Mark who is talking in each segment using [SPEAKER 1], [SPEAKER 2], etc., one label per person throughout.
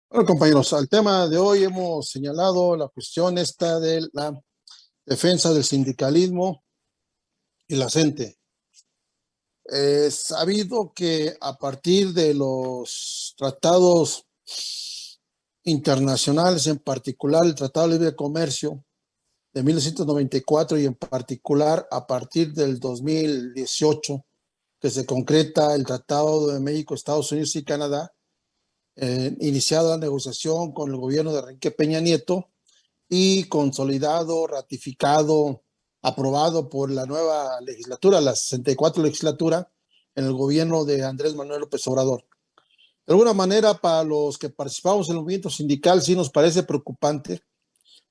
[SPEAKER 1] Bueno, compañeros, al tema de hoy hemos señalado la cuestión esta de la defensa del sindicalismo y la gente. Es sabido que a partir de los tratados internacionales, en particular el Tratado de Libre Comercio de 1994 y en particular a partir del 2018, que se concreta el Tratado de México, Estados Unidos y Canadá, iniciada la negociación con el gobierno de Enrique Peña Nieto, y consolidado, ratificado, aprobado por la nueva legislatura, la 64 legislatura, en el gobierno de Andrés Manuel López Obrador. De alguna manera, para los que participamos en el movimiento sindical, sí nos parece preocupante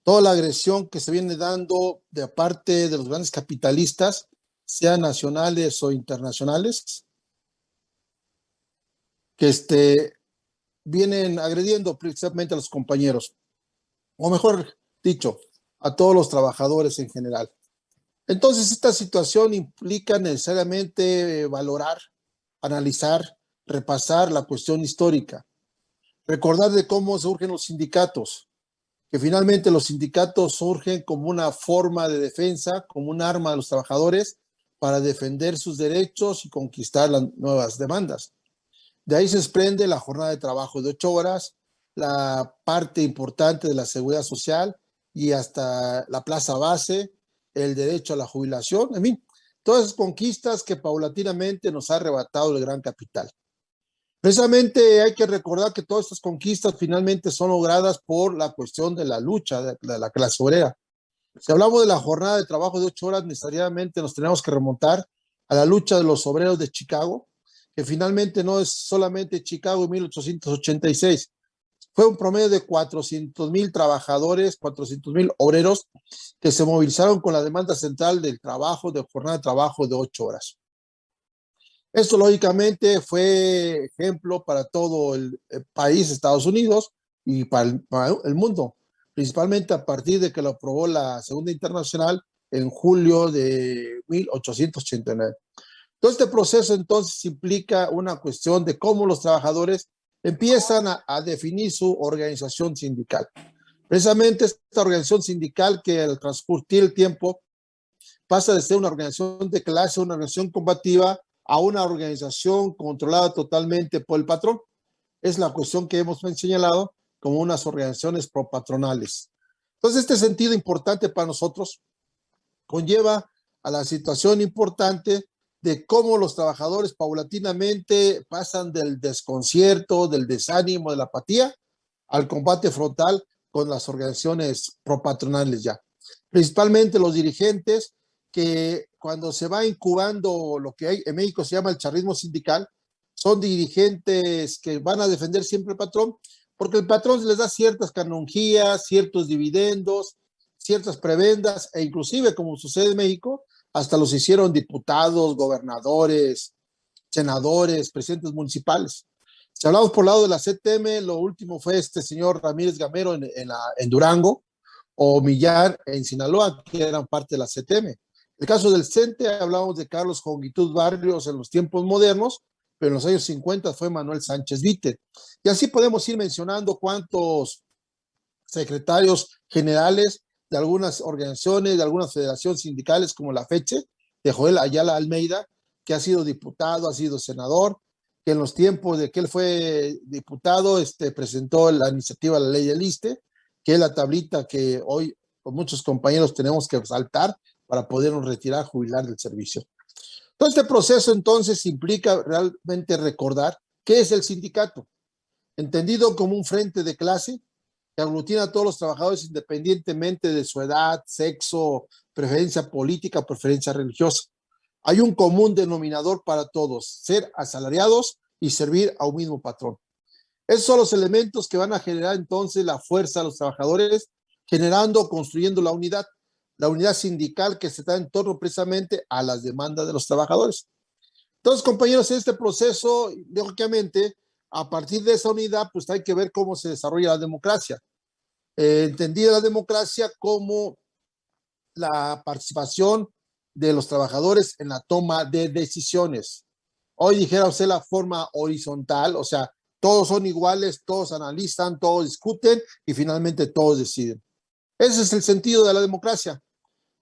[SPEAKER 1] toda la agresión que se viene dando de parte de los grandes capitalistas, sean nacionales o internacionales, que vienen agrediendo precisamente a los compañeros, o mejor dicho, a todos los trabajadores en general. Entonces, esta situación implica necesariamente valorar, analizar, repasar la cuestión histórica, recordar de cómo surgen los sindicatos, que finalmente los sindicatos surgen como una forma de defensa, como un arma de los trabajadores para defender sus derechos y conquistar las nuevas demandas. De ahí se desprende la jornada de trabajo de 8 horas, la parte importante de la seguridad social y hasta la plaza base, el derecho a la jubilación, en fin, todas esas conquistas que paulatinamente nos ha arrebatado el gran capital. Precisamente hay que recordar que todas estas conquistas finalmente son logradas por la cuestión de la lucha de la clase obrera. Si hablamos de la jornada de trabajo de 8 horas, necesariamente nos tenemos que remontar a la lucha de los obreros de Chicago, que finalmente no es solamente Chicago en 1886, fue un promedio de 400,000 trabajadores, 400,000 obreros que se movilizaron con la demanda central del trabajo, de jornada de trabajo de 8 horas. Esto lógicamente fue ejemplo para todo el país, Estados Unidos, y para el mundo, principalmente a partir de que lo aprobó la Segunda Internacional en julio de 1889. Todo este proceso entonces implica una cuestión de cómo los trabajadores empiezan a definir su organización sindical. Precisamente esta organización sindical que al transcurrir el tiempo pasa de ser una organización de clase, una organización combativa, a una organización controlada totalmente por el patrón. Es la cuestión que hemos señalado como unas organizaciones propatronales. Entonces, este sentido importante para nosotros conlleva a la situación importante de cómo los trabajadores paulatinamente pasan del desconcierto, del desánimo, de la apatía, al combate frontal con las organizaciones propatronales ya. Principalmente los dirigentes que cuando se va incubando lo que hay en México se llama el charrismo sindical, son dirigentes que van a defender siempre al patrón, porque el patrón les da ciertas canonjías, ciertos dividendos, ciertas prebendas, e inclusive, como sucede en México, hasta los hicieron diputados, gobernadores, senadores, presidentes municipales. Si hablamos por el lado de la CTM, lo último fue este señor Ramírez Gamero en Durango, o Millar en Sinaloa, que eran parte de la CTM. El caso del CENTE, hablamos de Carlos Jongitud Barrios en los tiempos modernos, pero en los años 50 fue Manuel Sánchez Vite. Y así podemos ir mencionando cuántos secretarios generales de algunas organizaciones, de algunas federaciones sindicales como la FECHE, de Joel Ayala Almeida, que ha sido diputado, ha sido senador, que en los tiempos de que él fue diputado presentó la iniciativa de la ley del ISSSTE, que es la tablita que hoy con muchos compañeros tenemos que saltar para podernos retirar, jubilar del servicio. Todo este proceso entonces implica realmente recordar qué es el sindicato, entendido como un frente de clase que aglutina a todos los trabajadores independientemente de su edad, sexo, preferencia política, preferencia religiosa. Hay un común denominador para todos: ser asalariados y servir a un mismo patrón. Esos son los elementos que van a generar entonces la fuerza a los trabajadores, generando, construyendo la unidad sindical que se da en torno precisamente a las demandas de los trabajadores. Entonces, compañeros, en este proceso, lógicamente, a partir de esa unidad, pues hay que ver cómo se desarrolla la democracia. Entendida la democracia como la participación de los trabajadores en la toma de decisiones. Hoy dijera usted la forma horizontal, o sea, todos son iguales, todos analizan, todos discuten y finalmente todos deciden. Ese es el sentido de la democracia.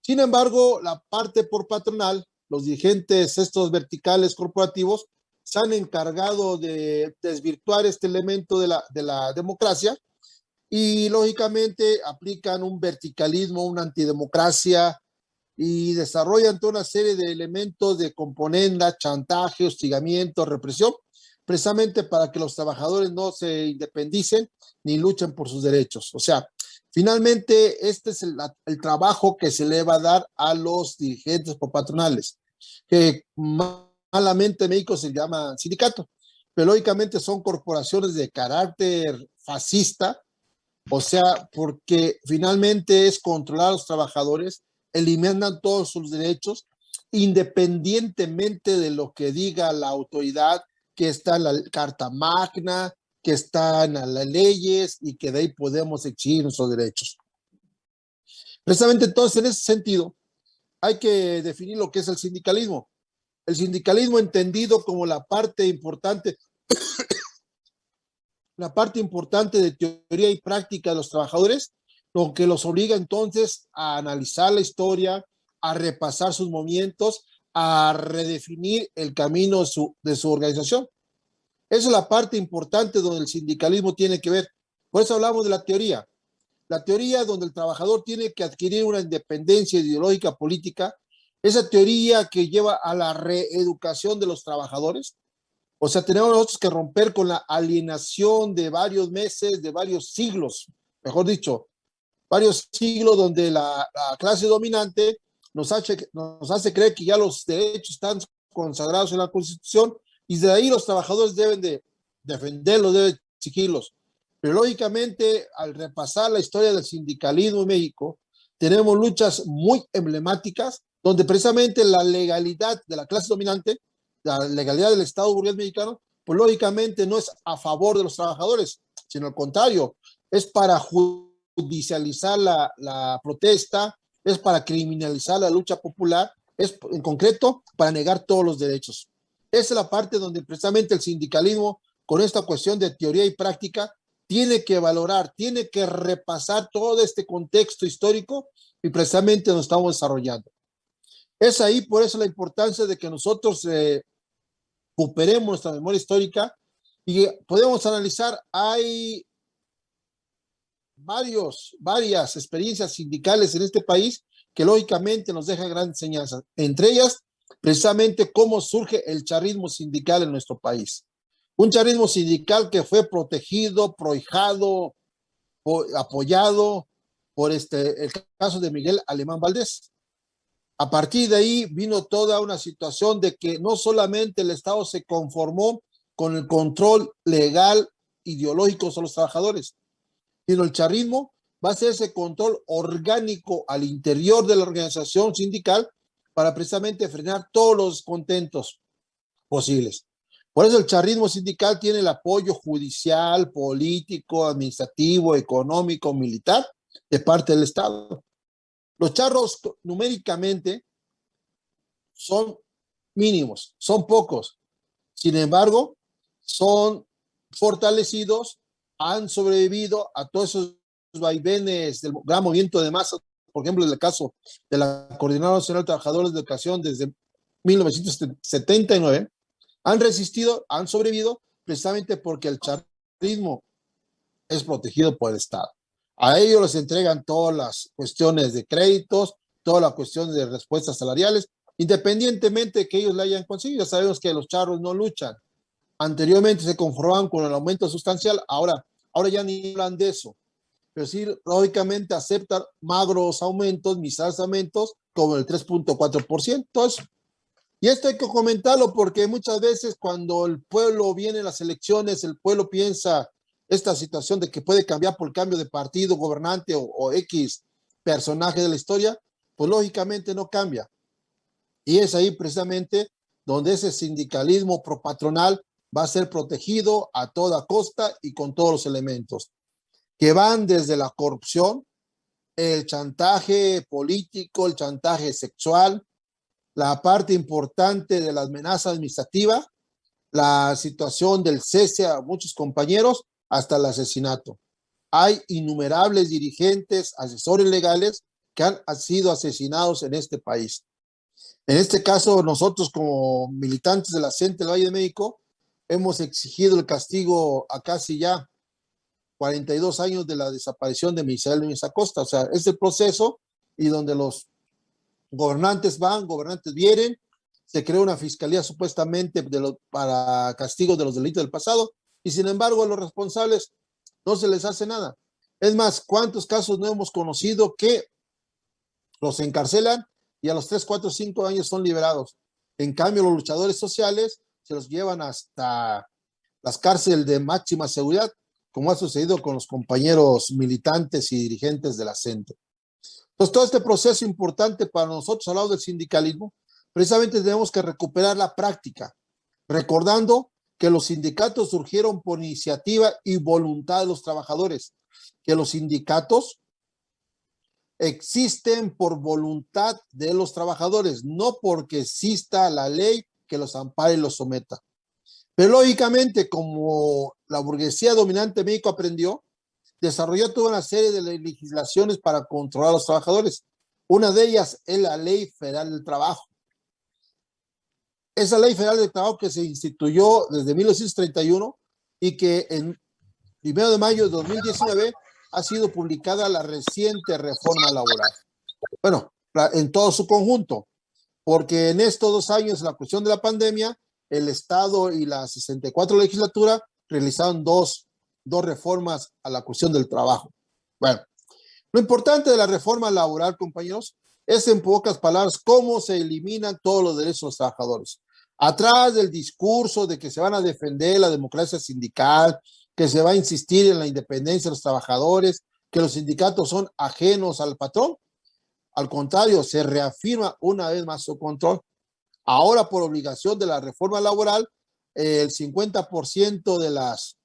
[SPEAKER 1] Sin embargo, la parte por patronal, los dirigentes estos verticales corporativos, se han encargado de desvirtuar este elemento de la democracia y lógicamente aplican un verticalismo, una antidemocracia y desarrollan toda una serie de elementos de componenda, chantaje, hostigamiento, represión, precisamente para que los trabajadores no se independicen ni luchen por sus derechos. O sea, finalmente este es el trabajo que se le va a dar a los dirigentes por patronales, que malamente en México se llama sindicato, pero lógicamente son corporaciones de carácter fascista, o sea, porque finalmente es controlar a los trabajadores, eliminan todos sus derechos, independientemente de lo que diga la autoridad, que está en la Carta Magna, que están en las leyes y que de ahí podemos exigir nuestros derechos. Precisamente entonces, en ese sentido, hay que definir lo que es el sindicalismo. El sindicalismo entendido como la parte importante de teoría y práctica de los trabajadores, lo que los obliga entonces a analizar la historia, a repasar sus movimientos, a redefinir el camino de su organización. Esa es la parte importante donde el sindicalismo tiene que ver. Por eso hablamos de la teoría. La teoría donde el trabajador tiene que adquirir una independencia ideológica política, esa teoría que lleva a la reeducación de los trabajadores. O sea, tenemos nosotros que romper con la alienación de varios meses, de varios siglos, mejor dicho, varios siglos donde la clase dominante nos hace creer que ya los derechos están consagrados en la Constitución y de ahí los trabajadores deben de defenderlos, deben exigirlos. Pero lógicamente, al repasar la historia del sindicalismo en México, tenemos luchas muy emblemáticas donde precisamente la legalidad de la clase dominante, la legalidad del Estado burgués mexicano, pues lógicamente no es a favor de los trabajadores, sino al contrario, es para judicializar la protesta, es para criminalizar la lucha popular, es en concreto para negar todos los derechos. Esa es la parte donde precisamente el sindicalismo, con esta cuestión de teoría y práctica, tiene que valorar, tiene que repasar todo este contexto histórico y precisamente nos estamos desarrollando. Es ahí por eso la importancia de que nosotros recuperemos nuestra memoria histórica y podemos analizar, hay varias experiencias sindicales en este país que lógicamente nos dejan grandes enseñanzas, entre ellas precisamente cómo surge el charrismo sindical en nuestro país. Un charrismo sindical que fue protegido, prohijado, apoyado por el caso de Miguel Alemán Valdés. A partir de ahí vino toda una situación de que no solamente el Estado se conformó con el control legal ideológico sobre los trabajadores, sino el charrismo va a ser ese control orgánico al interior de la organización sindical para precisamente frenar todos los descontentos posibles. Por eso el charrismo sindical tiene el apoyo judicial, político, administrativo, económico, militar de parte del Estado. Los charros numéricamente son mínimos, son pocos. Sin embargo, son fortalecidos, han sobrevivido a todos esos vaivenes del gran movimiento de masas. Por ejemplo, en el caso de la Coordinadora Nacional de Trabajadores de Educación desde 1979, han resistido, han sobrevivido precisamente porque el charrismo es protegido por el Estado. A ellos les entregan todas las cuestiones de créditos, todas las cuestiones de respuestas salariales, independientemente de que ellos la hayan conseguido. Ya sabemos que los charros no luchan. Anteriormente se conformaban con el aumento sustancial, ahora ya ni hablan de eso. Pero sí, lógicamente aceptan magros aumentos, miserables aumentos, como el 3.4%. Y esto hay que comentarlo porque muchas veces cuando el pueblo viene en las elecciones, el pueblo piensa esta situación de que puede cambiar por cambio de partido, gobernante o X personaje de la historia, pues lógicamente no cambia. Y es ahí precisamente donde ese sindicalismo propatronal va a ser protegido a toda costa y con todos los elementos, que van desde la corrupción, el chantaje político, el chantaje sexual, la parte importante de la amenaza administrativa, la situación del cese a muchos compañeros hasta el asesinato. Hay innumerables dirigentes, asesores legales que han sido asesinados en este país. En este caso, nosotros como militantes de la CENTE del Valle de México hemos exigido el castigo a casi ya 42 años de la desaparición de Misael Núñez Acosta. O sea, es el proceso y donde los gobernantes van, gobernantes vienen, se creó una fiscalía supuestamente para castigos de los delitos del pasado y sin embargo a los responsables no se les hace nada. Es más, ¿cuántos casos no hemos conocido que los encarcelan y a los 3, 4, 5 años son liberados? En cambio, los luchadores sociales se los llevan hasta las cárceles de máxima seguridad, como ha sucedido con los compañeros militantes y dirigentes de la CENTE. Entonces, todo este proceso importante para nosotros al lado del sindicalismo, precisamente tenemos que recuperar la práctica, recordando que los sindicatos surgieron por iniciativa y voluntad de los trabajadores, que los sindicatos existen por voluntad de los trabajadores, no porque exista la ley que los ampare y los someta. Pero lógicamente, como la burguesía dominante de México aprendió, desarrolló toda una serie de legislaciones para controlar a los trabajadores. Una de ellas es la Ley Federal del Trabajo. Esa Ley Federal del Trabajo que se instituyó desde 1931 y que en 1 de mayo de 2019 ha sido publicada la reciente reforma laboral. Bueno, en todo su conjunto, porque en estos 2 años, la cuestión de la pandemia, el Estado y la 64 legislatura realizaron dos reformas a la cuestión del trabajo. Bueno, lo importante de la reforma laboral, compañeros, es en pocas palabras cómo se eliminan todos los derechos de los trabajadores. Atrás del discurso de que se van a defender la democracia sindical, que se va a insistir en la independencia de los trabajadores, que los sindicatos son ajenos al patrón, al contrario, se reafirma una vez más su control. Ahora, por obligación de la reforma laboral, el 50% de las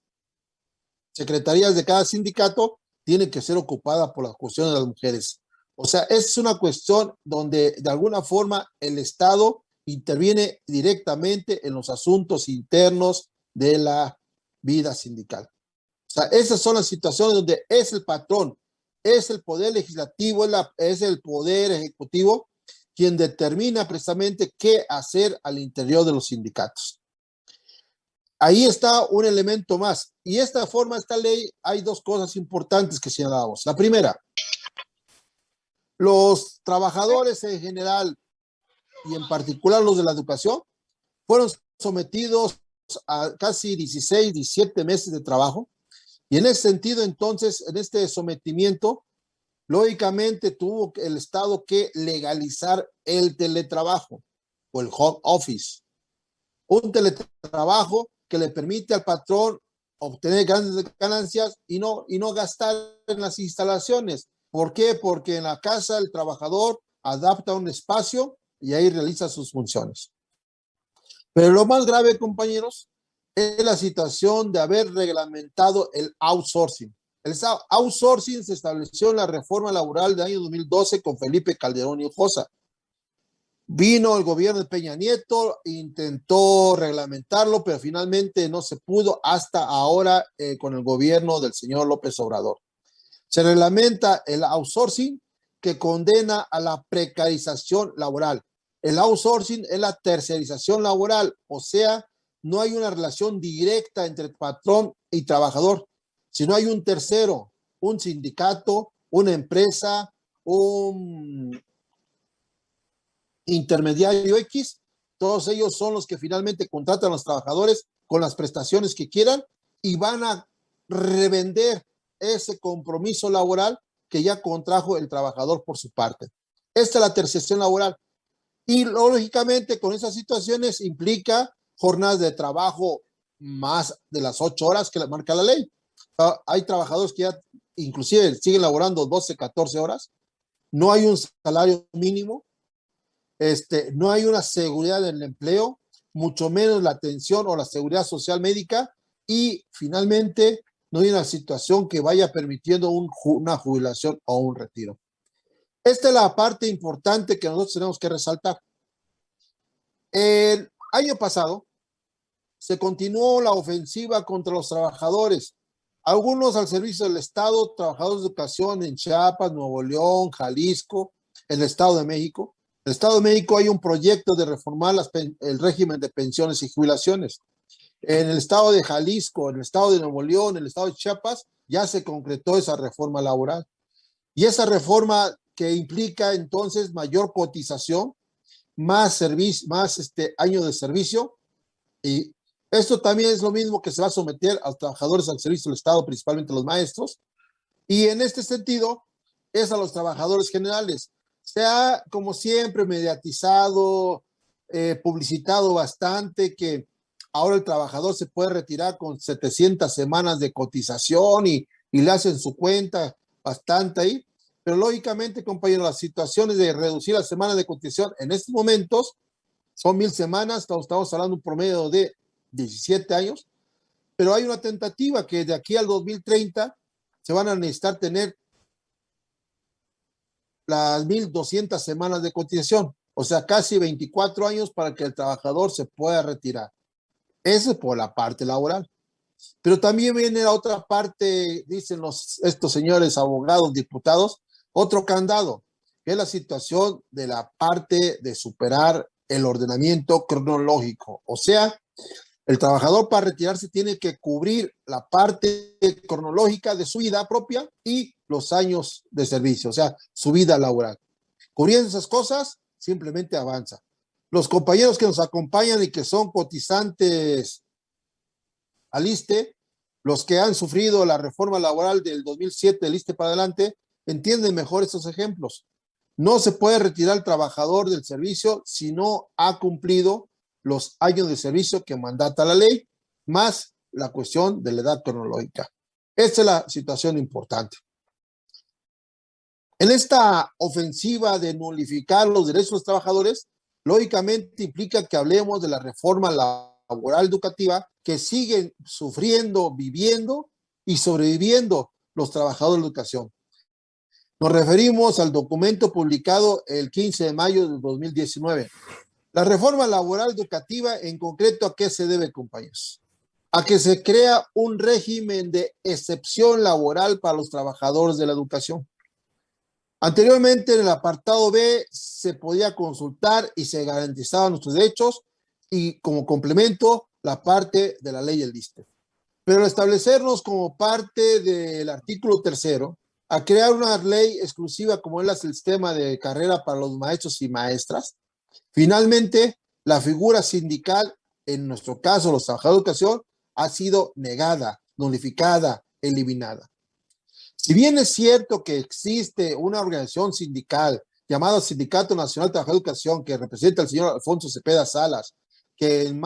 [SPEAKER 1] secretarías de cada sindicato tiene que ser ocupada por la cuestión de las mujeres. O sea, es una cuestión donde de alguna forma el Estado interviene directamente en los asuntos internos de la vida sindical. O sea, esas son las situaciones donde es el patrón, es el poder legislativo, es el poder ejecutivo quien determina precisamente qué hacer al interior de los sindicatos. Ahí está un elemento más. Y esta ley, hay 2 cosas importantes que señalamos. La primera, los trabajadores en general y en particular los de la educación fueron sometidos a casi 16, 17 meses de trabajo. Y en ese sentido, entonces, en este sometimiento, lógicamente tuvo el Estado que legalizar el teletrabajo o el home office. Un teletrabajo que le permite al patrón obtener grandes ganancias y no gastar en las instalaciones. ¿Por qué? Porque en la casa el trabajador adapta un espacio y ahí realiza sus funciones. Pero lo más grave, compañeros, es la situación de haber reglamentado el outsourcing. El outsourcing se estableció en la reforma laboral del año 2012 con Felipe Calderón Hinojosa. Vino el gobierno de Peña Nieto, intentó reglamentarlo, pero finalmente no se pudo hasta ahora con el gobierno del señor López Obrador. Se reglamenta el outsourcing que condena a la precarización laboral. El outsourcing es la tercerización laboral, o sea, no hay una relación directa entre patrón y trabajador, sino hay un tercero, un sindicato, una empresa, un intermediario X, todos ellos son los que finalmente contratan a los trabajadores con las prestaciones que quieran y van a revender ese compromiso laboral que ya contrajo el trabajador por su parte. Esta es la tercerización laboral. Y lógicamente con esas situaciones implica jornadas de trabajo más de las 8 horas que marca la ley. Hay trabajadores que ya inclusive siguen laborando 12, 14 horas. No hay un salario mínimo. No hay una seguridad en el empleo, mucho menos la atención o la seguridad social médica y finalmente no hay una situación que vaya permitiendo una jubilación o un retiro. Esta es la parte importante que nosotros tenemos que resaltar. El año pasado, se continuó la ofensiva contra los trabajadores, algunos al servicio del Estado, trabajadores de educación en Chiapas, Nuevo León, Jalisco, en el Estado de México. En el Estado de México hay un proyecto de reformar el régimen de pensiones y jubilaciones. En el Estado de Jalisco, en el Estado de Nuevo León, en el Estado de Chiapas, ya se concretó esa reforma laboral. Y esa reforma que implica entonces mayor cotización, más servicio, más año de servicio, y esto también es lo mismo que se va a someter a los trabajadores al servicio del Estado, principalmente los maestros, y en este sentido es a los trabajadores generales. Se ha, como siempre, mediatizado, publicitado bastante que ahora el trabajador se puede retirar con 700 semanas de cotización y le hacen su cuenta bastante ahí. Pero lógicamente, compañeros, las situaciones de reducir las semanas de cotización en estos momentos son 1000 semanas, estamos hablando de un promedio de 17 años, pero hay una tentativa que de aquí al 2030 se van a necesitar tener las 1200 semanas de cotización, o sea, casi 24 años para que el trabajador se pueda retirar. Eso es por la parte laboral. Pero también viene la otra parte, dicen estos señores abogados, diputados, otro candado, que es la situación de la parte de superar el ordenamiento cronológico. O sea, el trabajador para retirarse tiene que cubrir la parte cronológica de su vida propia y los años de servicio, o sea, su vida laboral. Cubriendo esas cosas, simplemente avanza. Los compañeros que nos acompañan y que son cotizantes al ISSSTE, los que han sufrido la reforma laboral del 2007 del ISSSTE para adelante, entienden mejor estos ejemplos. No se puede retirar al trabajador del servicio si no ha cumplido los años de servicio que mandata la ley, más la cuestión de la edad cronológica. Esta es la situación importante. En esta ofensiva de nulificar los derechos de los trabajadores, lógicamente implica que hablemos de la reforma laboral educativa que siguen sufriendo, viviendo y sobreviviendo los trabajadores de educación. Nos referimos al documento publicado el 15 de mayo de 2019. La reforma laboral educativa, en concreto, ¿a qué se debe, compañeros? A que se crea un régimen de excepción laboral para los trabajadores de la educación. Anteriormente, en el apartado B, se podía consultar y se garantizaban nuestros derechos y como complemento la parte de la ley del ISSSTE. Pero al establecernos como parte del artículo 3º, a crear una ley exclusiva como es el sistema de carrera para los maestros y maestras, finalmente la figura sindical, en nuestro caso los trabajadores de educación, ha sido negada, nulificada, eliminada. Si bien es cierto que existe una organización sindical llamada Sindicato Nacional de Trabajadores de Educación que representa al señor Alfonso Cepeda Salas, que en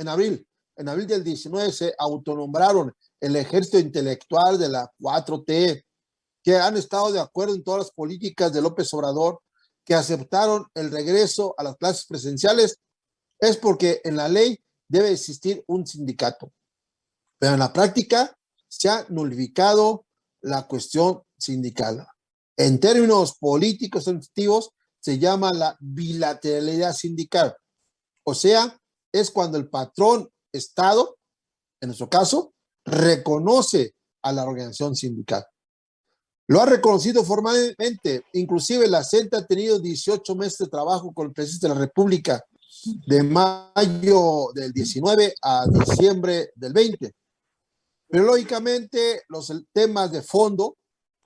[SPEAKER 1] abril del 19 se autonombraron el ejército intelectual de la 4T, que han estado de acuerdo en todas las políticas de López Obrador, que aceptaron el regreso a las clases presenciales, es porque en la ley debe existir un sindicato. Pero en la práctica se ha nulificado la cuestión sindical. En términos políticos sensitivos, se llama la bilateralidad sindical. O sea, es cuando el patrón Estado, en nuestro caso, reconoce a la organización sindical. Lo ha reconocido formalmente, inclusive la CENTE ha tenido 18 meses de trabajo con el presidente de la República, de mayo del 19 a diciembre del 20. Pero lógicamente los temas de fondo,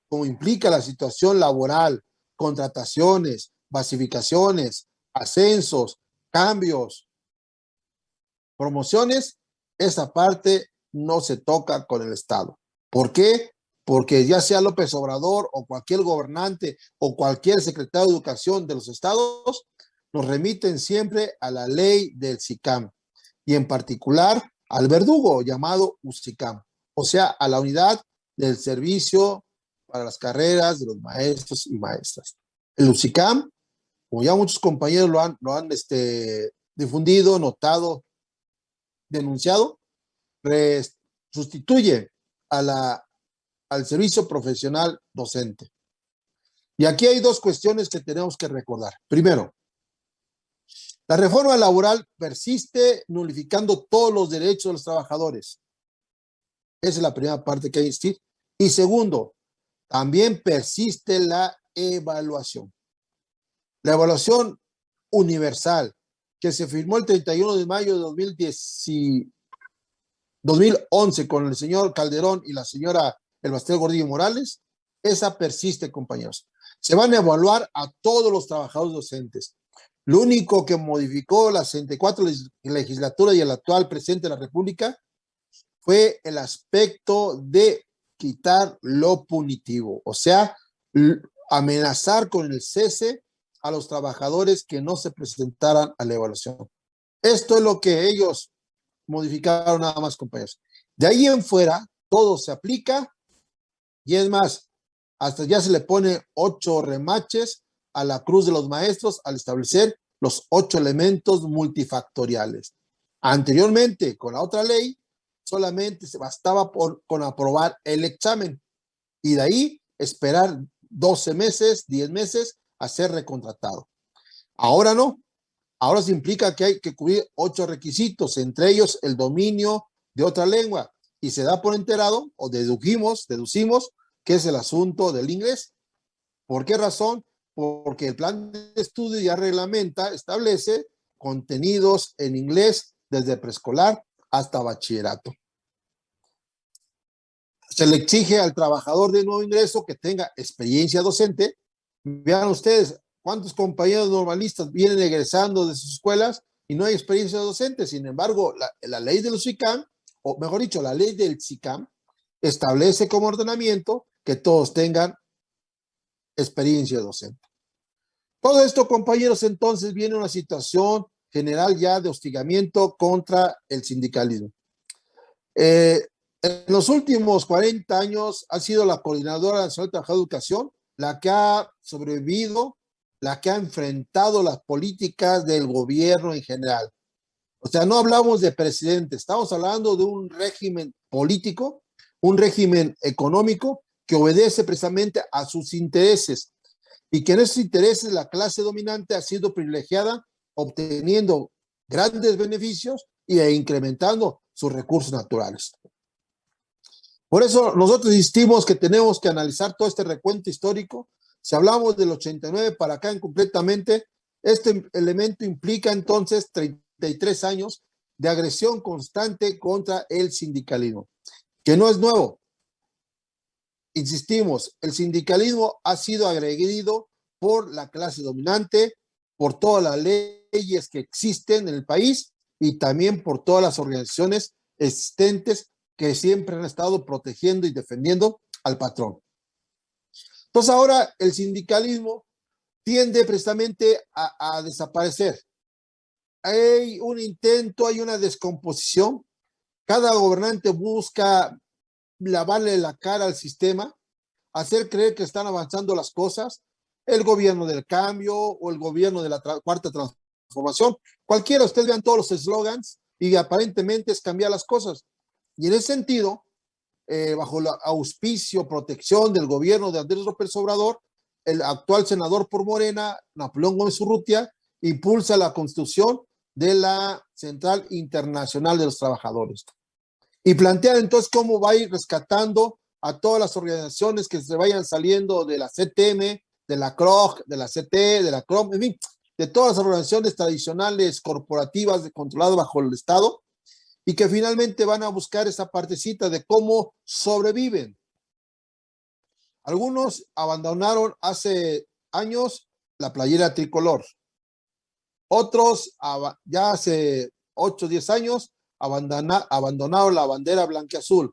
[SPEAKER 1] como implica la situación laboral, contrataciones, basificaciones, ascensos, cambios, promociones, esa parte no se toca con el Estado. ¿Por qué? Porque ya sea López Obrador o cualquier gobernante o cualquier secretario de Educación de los estados, nos remiten siempre a la ley del SICAM y en particular al verdugo llamado USICAM, o sea, a la unidad del servicio para las carreras de los maestros y maestras. El USICAM, como ya muchos compañeros lo han difundido, notado, denunciado, sustituye al servicio profesional docente. Y aquí hay dos cuestiones que tenemos que recordar. Primero, La reforma laboral persiste nulificando todos los derechos de los trabajadores. Esa es la primera parte que hay que decir. Y segundo, también persiste la evaluación. La evaluación universal que se firmó el 31 de mayo de 2011 con el señor Calderón y la señora Elbastel Gordillo Morales, esa persiste, compañeros. Se van a evaluar a todos los trabajadores docentes. Lo único que modificó la 64 legislatura y el actual presidente de la República fue el aspecto de quitar lo punitivo, o sea, amenazar con el cese a los trabajadores que no se presentaran a la evaluación. Esto es lo que ellos modificaron nada más, compañeros. De ahí en fuera, todo se aplica y es más, hasta ya se le pone 8 remaches a la cruz de los maestros al establecer los 8 elementos multifactoriales. Anteriormente, con la otra ley, solamente se bastaba con aprobar el examen y de ahí esperar 12 meses, 10 meses a ser recontratado. Ahora no, ahora se implica que hay que cubrir 8 requisitos, entre ellos el dominio de otra lengua, y se da por enterado o deducimos que es el asunto del inglés. ¿Por qué razón? Porque el plan de estudio ya reglamenta, establece contenidos en inglés desde preescolar hasta bachillerato. Se le exige al trabajador de nuevo ingreso que tenga experiencia docente. Vean ustedes cuántos compañeros normalistas vienen egresando de sus escuelas y no hay experiencia docente. Sin embargo, la ley del SICAM, o mejor dicho, la ley del SICAM, establece como ordenamiento que todos tengan experiencia docente. Todo esto, compañeros, entonces viene una situación general ya de hostigamiento contra el sindicalismo. En los últimos 40 años ha sido la Coordinadora Nacional de Trabajadores de Educación la que ha sobrevivido, la que ha enfrentado las políticas del gobierno en general. O sea, no hablamos de presidente, estamos hablando de un régimen político, un régimen económico que obedece precisamente a sus intereses y que en esos intereses la clase dominante ha sido privilegiada obteniendo grandes beneficios e incrementando sus recursos naturales. Por eso nosotros insistimos que tenemos que analizar todo este recuento histórico. Si hablamos del 89 para acá completamente, este elemento implica entonces 33 años de agresión constante contra el sindicalismo, que no es nuevo. Insistimos, el sindicalismo ha sido agredido por la clase dominante, por todas las leyes que existen en el país y también por todas las organizaciones existentes que siempre han estado protegiendo y defendiendo al patrón. Entonces ahora el sindicalismo tiende precisamente a desaparecer. Hay un intento, hay una descomposición. Cada gobernante busca lavarle la cara al sistema, hacer creer que están avanzando las cosas. El gobierno del cambio o el gobierno de la cuarta transformación. Cualquiera, ustedes vean todos los eslogans y aparentemente es cambiar las cosas. Y en ese sentido, bajo el auspicio, protección del gobierno de Andrés López Obrador, el actual senador por Morena, Napoleón Gómez Urrutia, impulsa la constitución de la Central Internacional de los Trabajadores. Y plantea entonces cómo va a ir rescatando a todas las organizaciones que se vayan saliendo de la CTM, de la CROG, de la CT, de la CROM, en fin, de todas las organizaciones tradicionales corporativas controladas bajo el Estado, y que finalmente van a buscar esa partecita de cómo sobreviven. Algunos abandonaron hace años la playera tricolor. Otros ya hace 8 o 10 años abandonaron la bandera blanquiazul.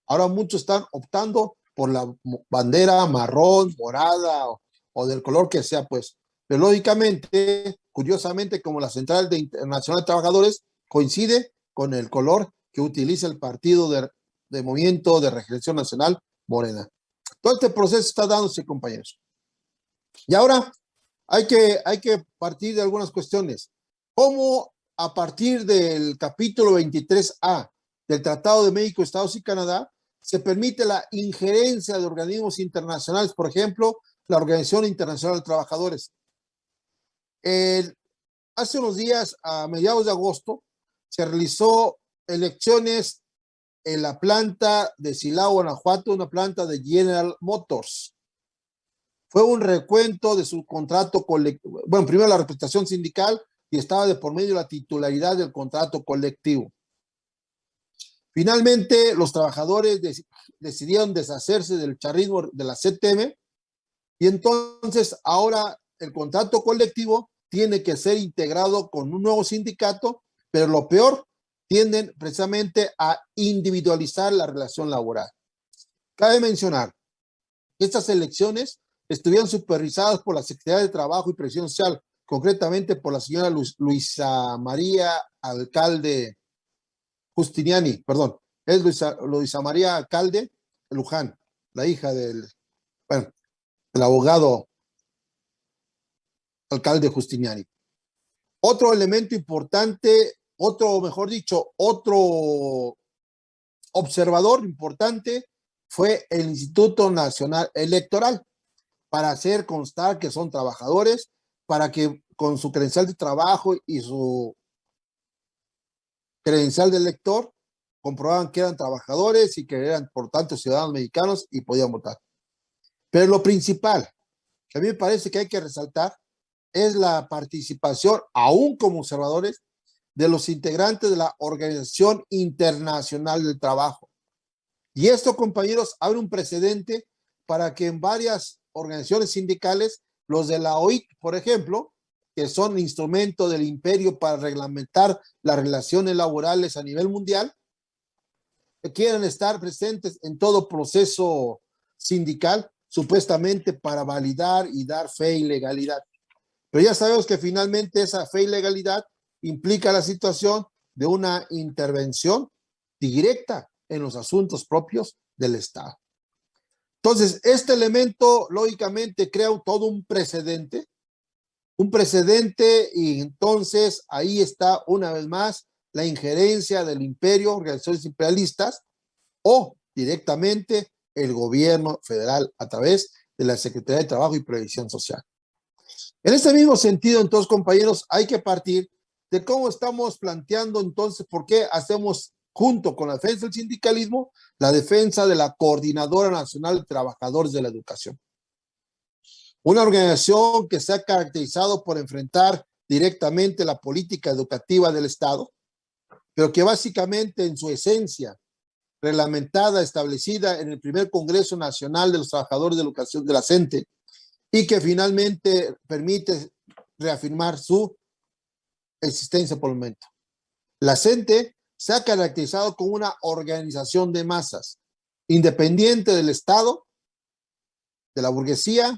[SPEAKER 1] Ahora muchos están optando por la bandera marrón, morada o del color que sea, pues. Pero lógicamente, curiosamente, como la Central Internacional de Trabajadores coincide con el color que utiliza el Partido de Movimiento de Regeneración Nacional, Morena. Todo este proceso está dándose, compañeros. Y ahora hay que partir de algunas cuestiones. ¿Cómo a partir del capítulo 23A del Tratado de México, Estados y Canadá se permite la injerencia de organismos internacionales, por ejemplo, la Organización Internacional de Trabajadores? hace unos días, a mediados de agosto, se realizó elecciones en la planta de Silao, Guanajuato, una planta de General Motors. Fue un recuento de su contrato colectivo. Bueno, primero la representación sindical y estaba de por medio la titularidad del contrato colectivo. Finalmente, los trabajadores decidieron deshacerse del charrismo de la CTM y entonces ahora el contrato colectivo tiene que ser integrado con un nuevo sindicato, pero lo peor, tienden precisamente a individualizar la relación laboral. Cabe mencionar que estas elecciones estuvieron supervisadas por la Secretaría de Trabajo y Previsión Social, concretamente por la señora Luisa María Alcalde Justiniani, perdón, es Luisa María Alcalde Luján, la hija del, bueno, el abogado Alcalde Justiniani. Otro elemento importante, mejor dicho, otro observador importante fue el Instituto Nacional Electoral, para hacer constar que son trabajadores, para que con su credencial de trabajo y su credencial de elector comprobaban que eran trabajadores y que eran, por tanto, ciudadanos mexicanos y podían votar. Pero lo principal, que a mí me parece que hay que resaltar, es la participación, aún como observadores, de los integrantes de la Organización Internacional del Trabajo. Y esto, compañeros, abre un precedente para que en varias organizaciones sindicales, los de la OIT, por ejemplo, que son instrumento del imperio para reglamentar las relaciones laborales a nivel mundial, quieran estar presentes en todo proceso sindical, supuestamente para validar y dar fe y legalidad. Pero ya sabemos que finalmente esa fe y legalidad implica la situación de una intervención directa en los asuntos propios del Estado. Entonces, este elemento lógicamente crea todo un precedente y entonces ahí está una vez más la injerencia del imperio, organizaciones imperialistas o directamente el gobierno federal a través de la Secretaría de Trabajo y Previsión Social. En este mismo sentido, entonces, compañeros, hay que partir de cómo estamos planteando entonces, por qué hacemos junto con la defensa del sindicalismo, la defensa de la Coordinadora Nacional de Trabajadores de la Educación. Una organización que se ha caracterizado por enfrentar directamente la política educativa del Estado, pero que básicamente en su esencia, reglamentada, establecida en el primer Congreso Nacional de los Trabajadores de la Educación de la CENTE, y que finalmente permite reafirmar su existencia por el momento. La CENTE se ha caracterizado como una organización de masas, independiente del Estado, de la burguesía,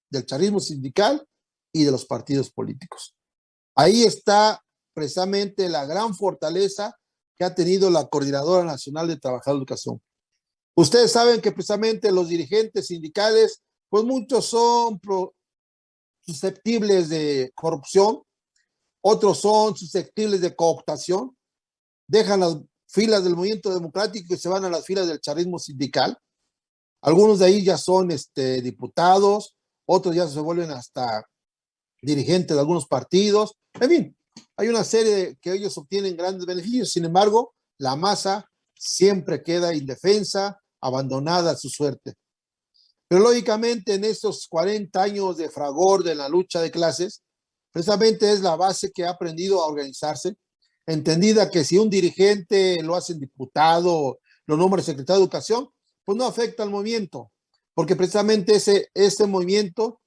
[SPEAKER 1] del charrismo sindical y de los partidos políticos. Ahí está precisamente la gran fortaleza que ha tenido la Coordinadora Nacional de Trabajadores de Educación. Ustedes saben que precisamente los dirigentes sindicales, pues muchos son susceptibles de corrupción, otros son susceptibles de cooptación, dejan las filas del movimiento democrático y se van a las filas del charrismo sindical. Algunos de ahí ya son diputados, otros ya se vuelven hasta dirigentes de algunos partidos. En fin, hay una serie de que ellos obtienen grandes beneficios. Sin embargo, la masa siempre queda indefensa, abandonada a su suerte. Pero lógicamente en estos 40 años de fragor de la lucha de clases, precisamente es la base que ha aprendido a organizarse, entendida que si un dirigente lo hacen diputado, lo nombra secretario de Educación, pues no afecta al movimiento, porque precisamente ese movimiento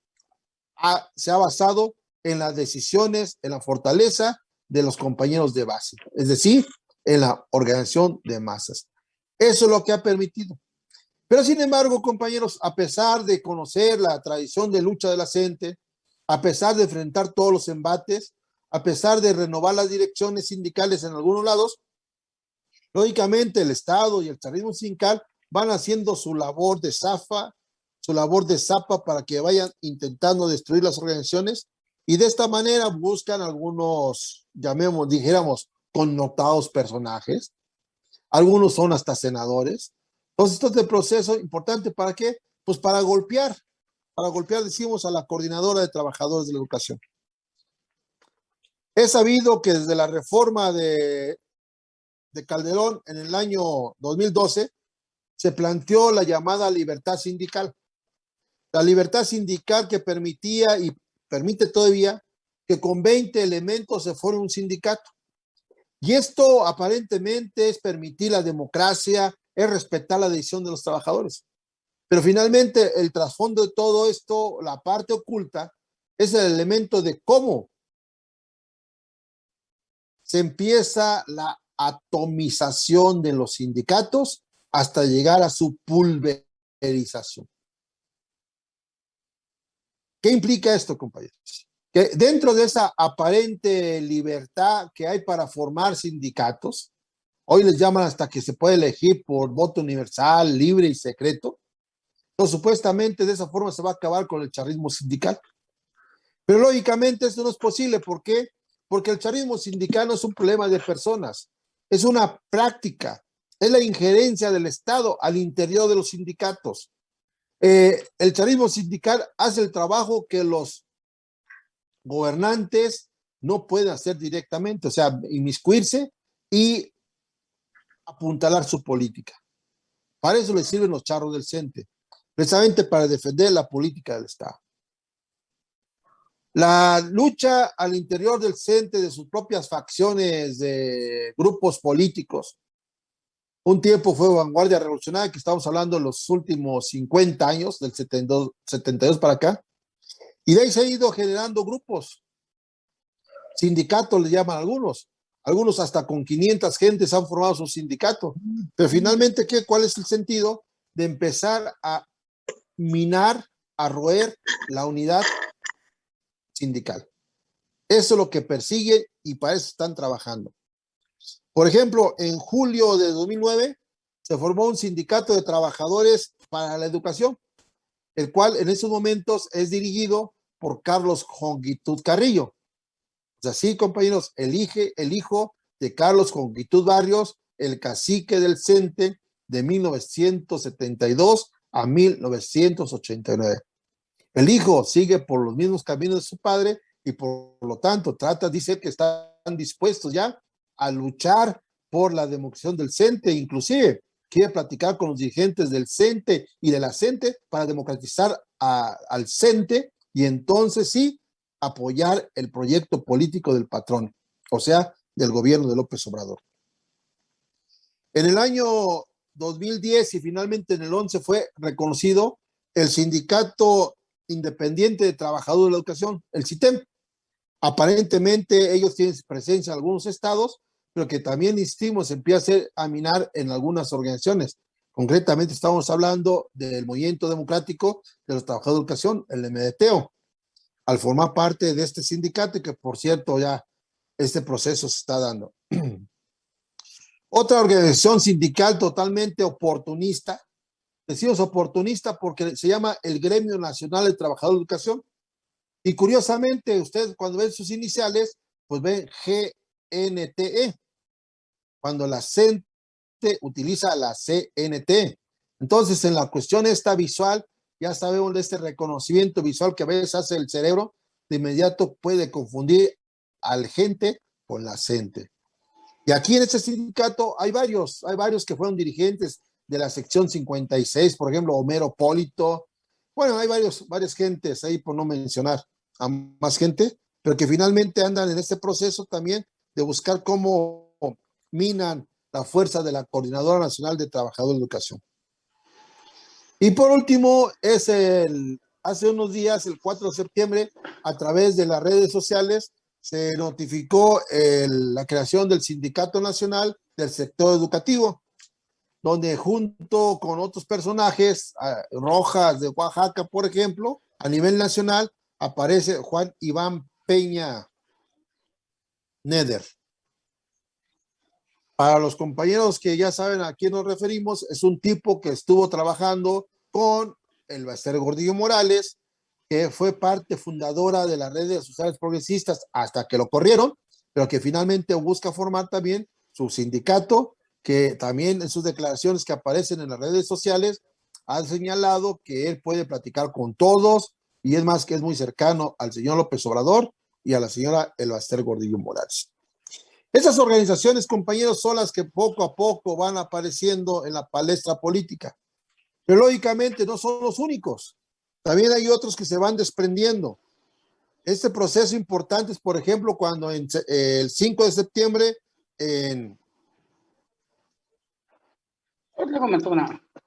[SPEAKER 1] se ha basado en las decisiones, en la fortaleza de los compañeros de base, es decir, en la organización de masas. Eso es lo que ha permitido. Pero sin embargo, compañeros, a pesar de conocer la tradición de lucha de la CENTE, a pesar de enfrentar todos los embates, a pesar de renovar las direcciones sindicales en algunos lados, lógicamente el Estado y el charrismo sindical van haciendo su labor de zapa para que vayan intentando destruir las organizaciones y de esta manera buscan algunos, dijéramos, connotados personajes. Algunos son hasta senadores. Entonces, este proceso importante, ¿para qué? Pues para golpear, decimos, a la Coordinadora de Trabajadores de la Educación. Es sabido que desde la reforma de Calderón en el año 2012 se planteó la llamada libertad sindical. La libertad sindical que permitía y permite todavía que con 20 elementos se forme un sindicato. Y esto aparentemente es permitir la democracia, es respetar la decisión de los trabajadores. Pero finalmente el trasfondo de todo esto, la parte oculta, es el elemento de cómo se empieza la atomización de los sindicatos hasta llegar a su pulverización. ¿Qué implica esto, compañeros? Que dentro de esa aparente libertad que hay para formar sindicatos, hoy les llaman hasta que se puede elegir por voto universal, libre y secreto, pues supuestamente de esa forma se va a acabar con el charrismo sindical. Pero lógicamente esto no es posible. ¿Por qué? Porque el charrismo sindical no es un problema de personas, es una práctica, es la injerencia del Estado al interior de los sindicatos. El charrismo sindical hace el trabajo que los gobernantes no pueden hacer directamente, o sea, inmiscuirse y apuntalar su política. Para eso les sirven los charros del CENTE, precisamente para defender la política del Estado. La lucha al interior del CENTE de sus propias facciones de grupos políticos, un tiempo fue vanguardia revolucionaria, que estamos hablando de los últimos 50 años, del 72 para acá, y de ahí se ha ido generando grupos, sindicatos le llaman algunos hasta con 500 gentes han formado su sindicato, pero finalmente, ¿cuál es el sentido de empezar a minar, a roer la unidad sindical? Eso es lo que persiguen y para eso están trabajando. Por ejemplo, en julio de 2009 se formó un sindicato de trabajadores para la educación, el cual en esos momentos es dirigido por Carlos Jongitud Carrillo. O sea, sí, compañeros, el hijo de Carlos Jongitud Barrios, el cacique del CENTE de 1972 a 1989. El hijo sigue por los mismos caminos de su padre y por lo tanto dice que están dispuestos ya a luchar por la democratización del CENTE, inclusive quiere platicar con los dirigentes del CENTE y de la CENTE para democratizar al CENTE y entonces sí apoyar el proyecto político del patrón, o sea, del gobierno de López Obrador. En el año 2010 y finalmente en el 11 fue reconocido el Sindicato Independiente de Trabajadores de la Educación, el CITEM. Aparentemente ellos tienen presencia en algunos estados, pero que también, insistimos, empieza a minar en algunas organizaciones. Concretamente estamos hablando del Movimiento Democrático de los Trabajadores de Educación, el MDTO, al formar parte de este sindicato, que por cierto ya este proceso se está dando. Otra organización sindical totalmente oportunista, decimos oportunista porque se llama el Gremio Nacional de Trabajadores de Educación, y curiosamente ustedes cuando ven sus iniciales, pues ven GNTE, cuando la CENTE utiliza la CNT. Entonces, en la cuestión esta visual, ya sabemos de este reconocimiento visual que a veces hace el cerebro, de inmediato puede confundir al gente con la CENTE. Y aquí en este sindicato hay varios que fueron dirigentes de la sección 56, por ejemplo, Homero Polito. Bueno, hay varias gentes ahí, por no mencionar a más gente, pero que finalmente andan en este proceso también de buscar cómo minan la fuerza de la Coordinadora Nacional de Trabajadores de Educación. Y por último, hace unos días, el 4 de septiembre, a través de las redes sociales, se notificó la creación del Sindicato Nacional del Sector Educativo, donde junto con otros personajes, Rojas de Oaxaca, por ejemplo, a nivel nacional, aparece Juan Iván Peña Neder. Para los compañeros que ya saben a quién nos referimos, es un tipo que estuvo trabajando con el Bester Gordillo Morales, que fue parte fundadora de las redes sociales progresistas hasta que lo corrieron, pero que finalmente busca formar también su sindicato, que también en sus declaraciones que aparecen en las redes sociales ha señalado que él puede platicar con todos y es más que es muy cercano al señor López Obrador y a la señora Elbaster Gordillo Morales. Esas organizaciones, compañeros, son las que poco a poco van apareciendo en la palestra política. Pero lógicamente no son los únicos. También hay otros que se van desprendiendo. Este proceso importante es, por ejemplo, cuando el 5 de septiembre en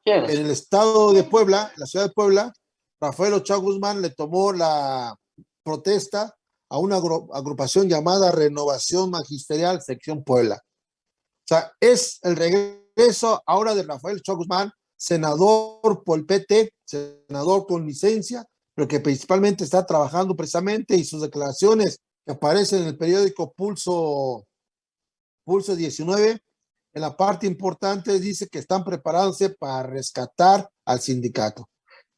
[SPEAKER 1] el estado de Puebla, la ciudad de Puebla, Rafael Ochoa Guzmán le tomó la protesta a una agrupación llamada Renovación Magisterial Sección Puebla. O sea, es el regreso ahora de Rafael Ochoa Guzmán, senador por el PT, senador con licencia, pero que principalmente está trabajando precisamente, y sus declaraciones que aparecen en el periódico Pulso 19, en la parte importante dice que están preparándose para rescatar al sindicato,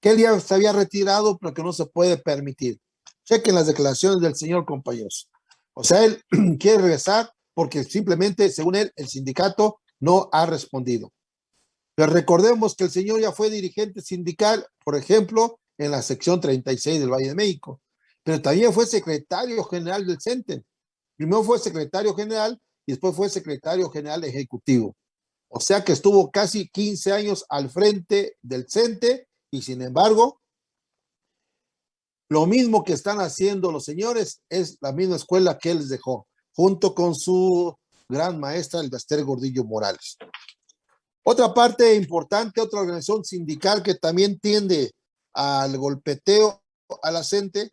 [SPEAKER 1] que él ya se había retirado, pero que no se puede permitir. Chequen las declaraciones del señor, compañeros. O sea, él quiere regresar porque simplemente, según él, el sindicato no ha respondido. Pero recordemos que el señor ya fue dirigente sindical, por ejemplo, en la sección 36 del Valle de México, pero también fue secretario general del CENTE. Primero fue secretario general y después fue secretario general ejecutivo. O sea que estuvo casi 15 años al frente del CENTE, y sin embargo, lo mismo que están haciendo los señores es la misma escuela que él les dejó, junto con su gran maestra, Elbaster Gordillo Morales. Otra parte importante, otra organización sindical que también tiende al golpeteo a la CENTE,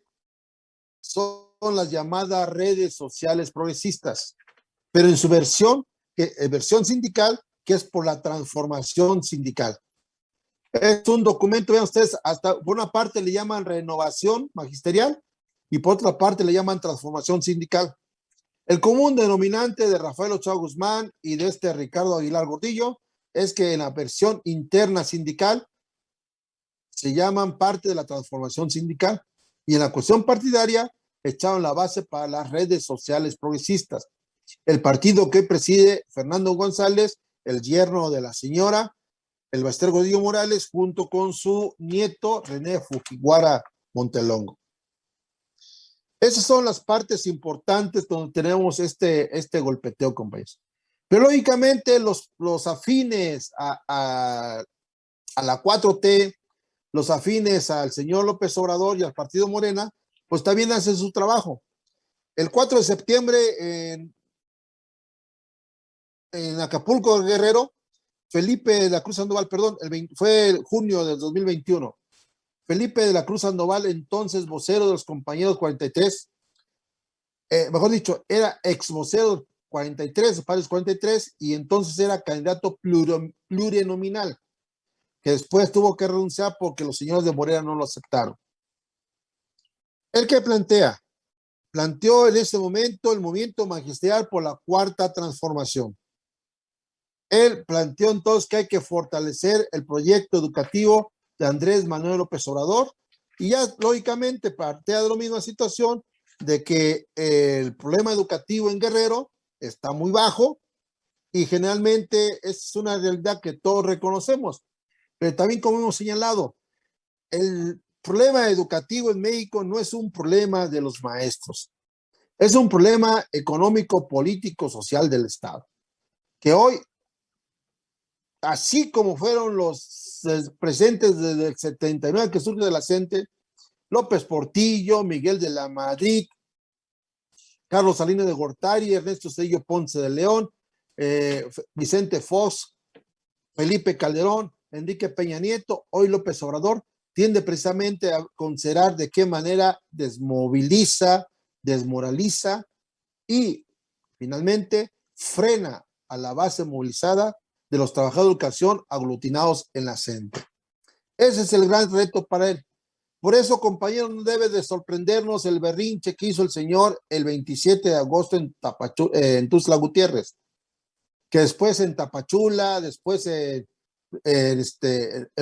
[SPEAKER 1] son las llamadas redes sociales progresistas, pero en su versión sindical, que es por la transformación sindical. Es un documento, vean ustedes, hasta por una parte le llaman renovación magisterial y por otra parte le llaman transformación sindical. El común denominante de Rafael Ochoa Guzmán y de Ricardo Aguilar Gordillo es que en la versión interna sindical se llaman parte de la transformación sindical, y en la cuestión partidaria echaron la base para las redes sociales progresistas. El partido que preside Fernando González, el yerno de la señora Elbaster Gordillo Morales, junto con su nieto René Fujiwara Montelongo. Esas son las partes importantes donde tenemos este golpeteo, compañeros. Pero lógicamente los afines a la 4T, los afines al señor López Obrador y al partido Morena, pues también hacen su trabajo. El 4 de septiembre en Acapulco, Guerrero, Felipe de la Cruz Sandoval, perdón, fue el junio del 2021. Felipe de la Cruz Sandoval, entonces vocero de los compañeros 43, mejor dicho, era ex vocero del 43, Pares 43, y entonces era candidato plurinominal, que después tuvo que renunciar porque los señores de Morena no lo aceptaron. ¿El que planteó en ese momento el movimiento magisterial por la cuarta transformación? Él planteó entonces que hay que fortalecer el proyecto educativo de Andrés Manuel López Obrador, y ya lógicamente partea de la misma situación de que el problema educativo en Guerrero está muy bajo, y generalmente es una realidad que todos reconocemos, pero también, como hemos señalado, el problema educativo en México no es un problema de los maestros, es un problema económico, político, social del Estado, que hoy, así como fueron los presentes desde el 79 que surge de la CENTE, López Portillo, Miguel de la Madrid, Carlos Salinas de Gortari, Ernesto Cedillo Ponce de León, Vicente Fox, Felipe Calderón, Enrique Peña Nieto, hoy López Obrador, tiende precisamente a considerar de qué manera desmoviliza, desmoraliza y finalmente frena a la base movilizada de los trabajadores de educación aglutinados en la CENTE. Ese es el gran reto para él. Por eso, compañeros, no debe de sorprendernos el berrinche que hizo el señor el 27 de agosto en Tuxtla Gutiérrez, que después en Tapachula, después en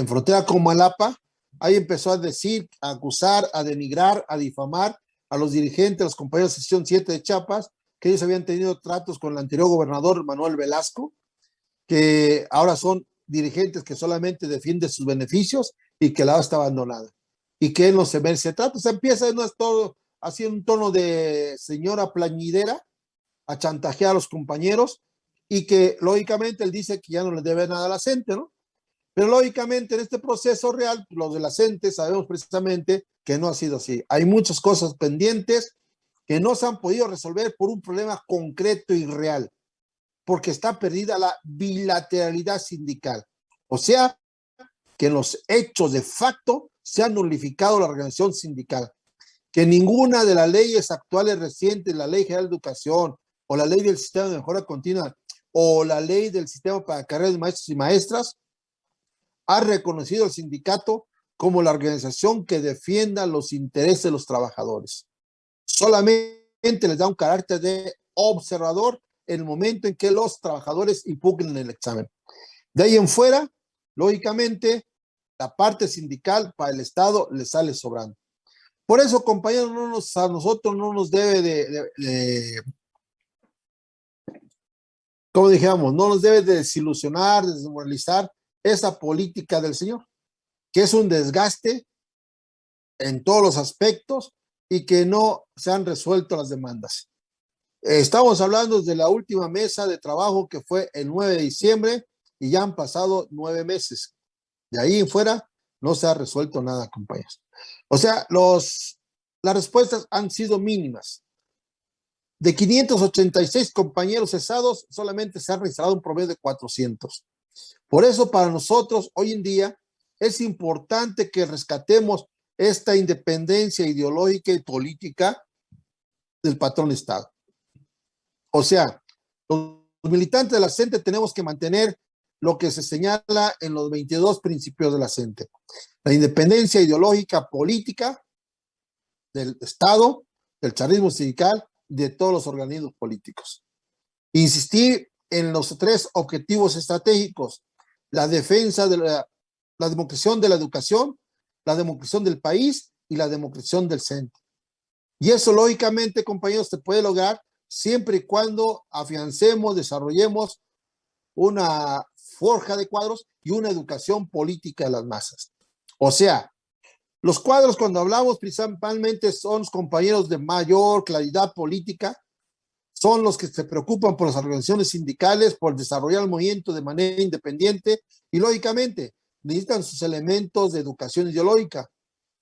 [SPEAKER 1] frontera con Malapa, ahí empezó a decir, a acusar, a denigrar, a difamar a los dirigentes, a los compañeros de sección 7 de Chiapas, que ellos habían tenido tratos con el anterior gobernador Manuel Velasco, que ahora son dirigentes que solamente defienden sus beneficios y que la está abandonada y que él no se merece trato. Se empieza no es todo así en un tono de señora plañidera, a chantajear a los compañeros y que lógicamente él dice que ya no le debe nada a la gente, ¿no? Pero lógicamente en este proceso real, los de la gente sabemos precisamente que no ha sido así. Hay muchas cosas pendientes que no se han podido resolver por un problema concreto y real, porque está perdida la bilateralidad sindical. O sea, que en los hechos de facto se ha nulificado la organización sindical, que ninguna de las leyes actuales recientes, la Ley General de Educación o la Ley del Sistema de Mejora Continua o la Ley del Sistema para Carreras de Maestros y Maestras ha reconocido al sindicato como la organización que defienda los intereses de los trabajadores. Solamente les da un carácter de observador en el momento en que los trabajadores impugnen el examen. De ahí en fuera, lógicamente, la parte sindical para el Estado le sale sobrando. Por eso, compañeros, a nosotros no nos debe como dijéramos, no nos debe de desilusionar, desmoralizar esa política del señor, que es un desgaste en todos los aspectos y que no se han resuelto las demandas. Estamos hablando de la última mesa de trabajo que fue el 9 de diciembre y ya han pasado 9 meses. De ahí en fuera no se ha resuelto nada, compañeros. O sea, las respuestas han sido mínimas. De 586 compañeros cesados, solamente se ha registrado un promedio de 400. Por eso, para nosotros, hoy en día, es importante que rescatemos esta independencia ideológica y política del patrón Estado. O sea, los militantes de la CENTE tenemos que mantener lo que se señala en los 22 principios de la CENTE. La independencia ideológica política del Estado, del chavismo sindical, de todos los organismos políticos. Insistir en los 3 objetivos estratégicos: la defensa de la democracia de la educación, la democracia del país y la democracia del CENTE. Y eso, lógicamente, compañeros, se puede lograr siempre y cuando afiancemos, desarrollemos una forja de cuadros y una educación política de las masas. O sea, los cuadros, cuando hablamos, principalmente son los compañeros de mayor claridad política, son los que se preocupan por las organizaciones sindicales, por desarrollar el movimiento de manera independiente y, lógicamente, necesitan sus elementos de educación ideológica,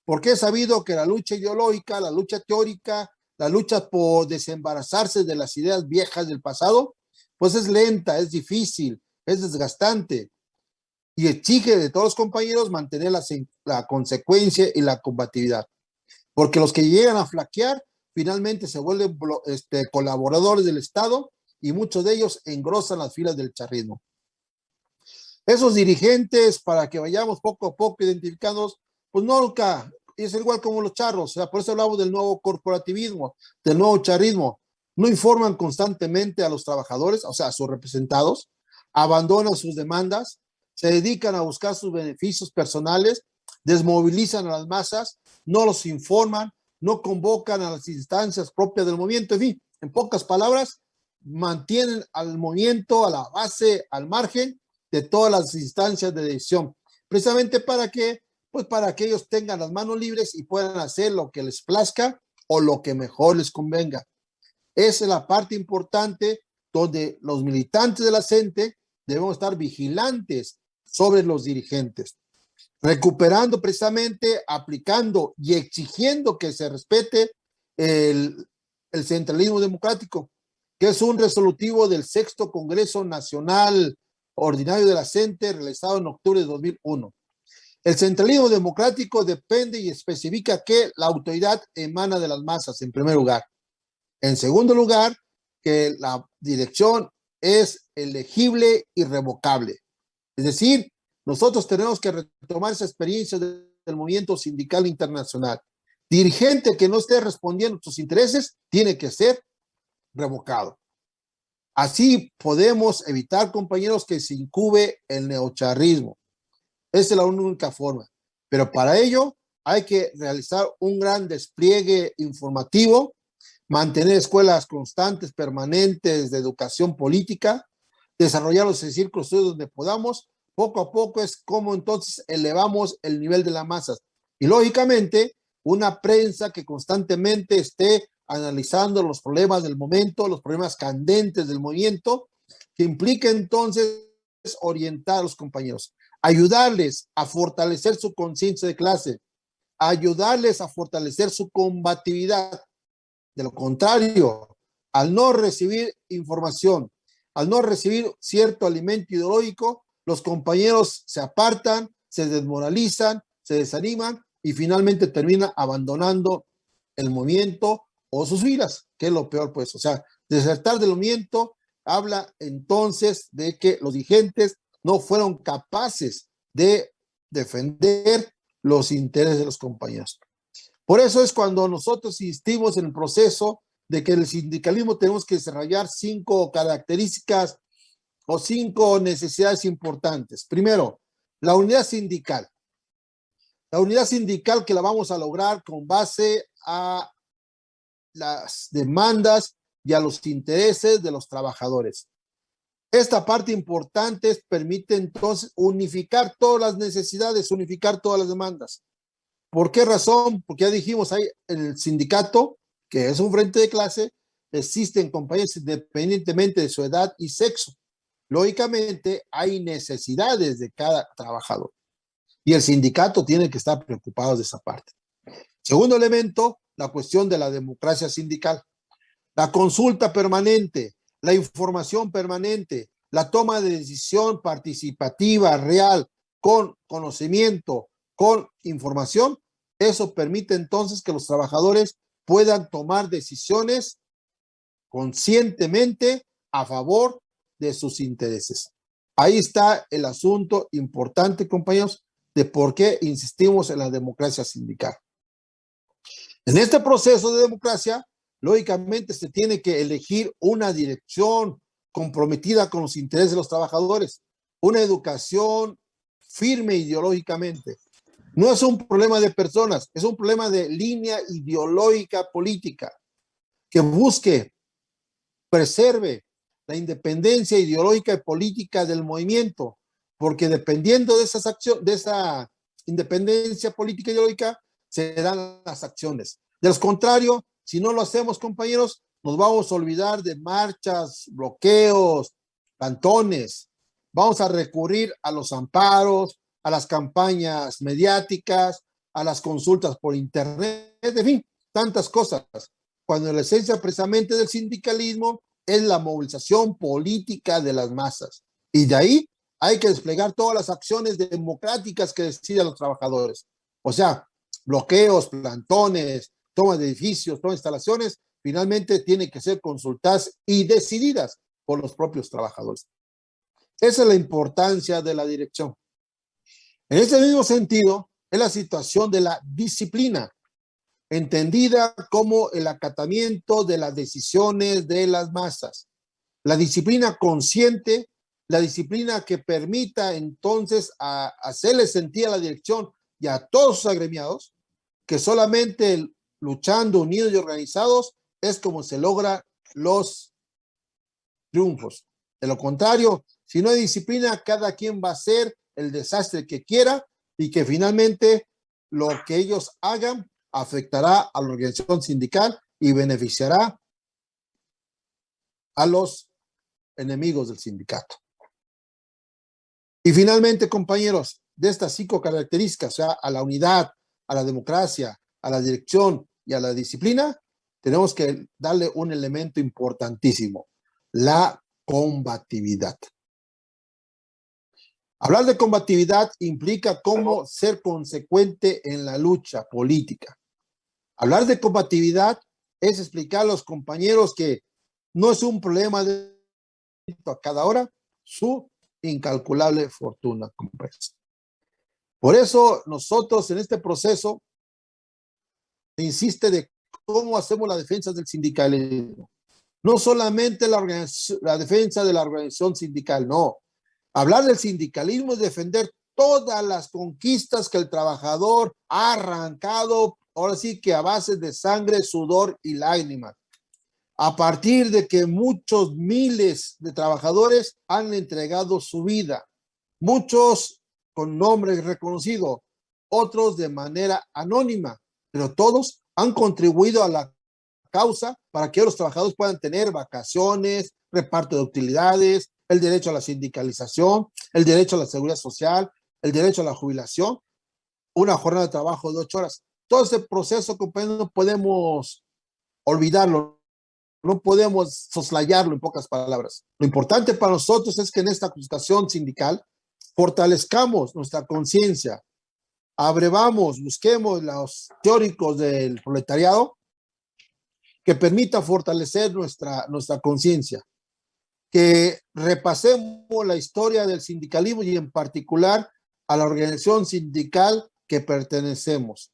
[SPEAKER 1] porque es sabido que la lucha ideológica, la lucha teórica, la lucha por desembarazarse de las ideas viejas del pasado, pues es lenta, es difícil, es desgastante y exige de todos los compañeros mantener la consecuencia y la combatividad, porque los que llegan a flaquear finalmente se vuelven colaboradores del Estado y muchos de ellos engrosan las filas del charrismo. Esos dirigentes, para que vayamos poco a poco identificándolos, pues nunca, es igual como los charros, o sea, por eso hablamos del nuevo corporativismo, del nuevo charrismo. No informan constantemente a los trabajadores, o sea, a sus representados, abandonan sus demandas, se dedican a buscar sus beneficios personales, desmovilizan a las masas, no los informan, no convocan a las instancias propias del movimiento, en fin, en pocas palabras, mantienen al movimiento a la base, al margen de todas las instancias de decisión, precisamente para que, pues para que ellos tengan las manos libres y puedan hacer lo que les plazca o lo que mejor les convenga. Esa es la parte importante donde los militantes de la CENTE debemos estar vigilantes sobre los dirigentes, recuperando precisamente, aplicando y exigiendo que se respete el centralismo democrático, que es un resolutivo del 6º Congreso Nacional Ordinario de la CENTE, realizado en octubre de 2001. El centralismo democrático depende y especifica que la autoridad emana de las masas, en primer lugar. En segundo lugar, que la dirección es elegible y revocable. Es decir, nosotros tenemos que retomar esa experiencia del movimiento sindical internacional. Dirigente que no esté respondiendo a sus intereses tiene que ser revocado. Así podemos evitar, compañeros, que se incube el neocharrismo. Esa es la única forma. Pero para ello hay que realizar un gran despliegue informativo, mantener escuelas constantes, permanentes de educación política, desarrollarlos en círculos donde podamos. Poco a poco es como entonces elevamos el nivel de las masas. Y lógicamente una prensa que constantemente esté analizando los problemas del momento, los problemas candentes del movimiento, que implica entonces orientar a los compañeros, ayudarles a fortalecer su conciencia de clase, ayudarles a fortalecer su combatividad. De lo contrario, al no recibir información, al no recibir cierto alimento ideológico, los compañeros se apartan, se desmoralizan, se desaniman y finalmente terminan abandonando el movimiento o sus filas, que es lo peor, pues. O sea, desertar del movimiento habla entonces de que los dirigentes no fueron capaces de defender los intereses de los compañeros. Por eso es cuando nosotros insistimos en el proceso de que el sindicalismo tenemos que desarrollar 5 características o 5 necesidades importantes. Primero, la unidad sindical. La unidad sindical que la vamos a lograr con base a las demandas y a los intereses de los trabajadores. Esta parte importante permite entonces unificar todas las necesidades, unificar todas las demandas. ¿Por qué razón? Porque ya dijimos, hay el sindicato, que es un frente de clase, existen compañías independientemente de su edad y sexo. Lógicamente, hay necesidades de cada trabajador y el sindicato tiene que estar preocupado de esa parte. Segundo elemento, la cuestión de la democracia sindical. La consulta permanente, la información permanente, la toma de decisión participativa, real, con conocimiento, con información, eso permite entonces que los trabajadores puedan tomar decisiones conscientemente a favor de sus intereses. Ahí está el asunto importante, compañeros, de por qué insistimos en la democracia sindical. En este proceso de democracia, lógicamente se tiene que elegir una dirección comprometida con los intereses de los trabajadores, una educación firme ideológicamente. No es un problema de personas, es un problema de línea ideológica política que busque, preserve la independencia ideológica y política del movimiento, porque dependiendo de esas acciones, de esa independencia política ideológica, se dan las acciones. De lo contrario, si no lo hacemos, compañeros, nos vamos a olvidar de marchas, bloqueos, plantones. Vamos a recurrir a los amparos, a las campañas mediáticas, a las consultas por internet, en fin, tantas cosas. Cuando la esencia precisamente del sindicalismo es la movilización política de las masas. Y de ahí hay que desplegar todas las acciones democráticas que decidan los trabajadores. O sea, bloqueos, plantones, toma de edificios, toma de instalaciones, finalmente tienen que ser consultadas y decididas por los propios trabajadores. Esa es la importancia de la dirección. En ese mismo sentido, es la situación de la disciplina, entendida como el acatamiento de las decisiones de las masas. La disciplina consciente, la disciplina que permita entonces hacerle sentir a la dirección y a todos sus agremiados que solamente luchando unidos y organizados es como se logran los triunfos. De lo contrario, si no hay disciplina, cada quien va a hacer el desastre que quiera y que finalmente lo que ellos hagan afectará a la organización sindical y beneficiará a los enemigos del sindicato. Y finalmente, compañeros, de estas 5 características, o sea, a la unidad, a la democracia, a la dirección y a la disciplina, tenemos que darle un elemento importantísimo, la combatividad. Hablar de combatividad implica cómo ser consecuente en la lucha política. Hablar de combatividad es explicar a los compañeros que no es un problema de a cada hora su incalculable fortuna, compañeros. Por eso nosotros en este proceso insiste de cómo hacemos la defensa del sindicalismo. No solamente la defensa de la organización sindical, no. Hablar del sindicalismo es defender todas las conquistas que el trabajador ha arrancado, ahora sí que a base de sangre, sudor y lágrimas. A partir de que muchos miles de trabajadores han entregado su vida, muchos con nombres reconocidos, otros de manera anónima, pero todos han contribuido a la causa para que los trabajadores puedan tener vacaciones, reparto de utilidades, el derecho a la sindicalización, el derecho a la seguridad social, el derecho a la jubilación, una jornada de trabajo de 8 horas. Todo ese proceso, compañeros, no podemos olvidarlo, no podemos soslayarlo en pocas palabras. Lo importante para nosotros es que en esta consultación sindical fortalezcamos nuestra conciencia, abrevamos, busquemos los teóricos del proletariado que permita fortalecer nuestra conciencia, que repasemos la historia del sindicalismo y en particular a la organización sindical que pertenecemos.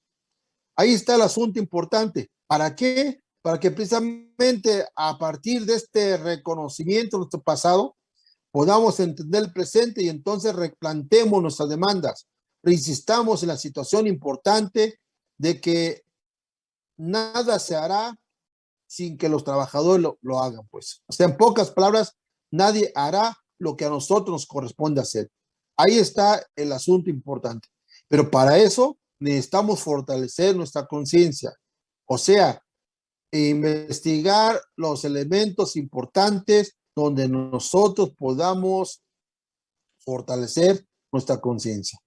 [SPEAKER 1] Ahí está el asunto importante. ¿Para qué? Para que precisamente a partir de este reconocimiento de nuestro pasado podamos entender el presente y entonces replantemos nuestras demandas. Insistamos en la situación importante de que nada se hará sin que los trabajadores lo hagan, pues. O sea, en pocas palabras, nadie hará lo que a nosotros nos corresponde hacer. Ahí está el asunto importante. Pero para eso necesitamos fortalecer nuestra conciencia. O sea, investigar los elementos importantes donde nosotros podamos fortalecer nuestra conciencia.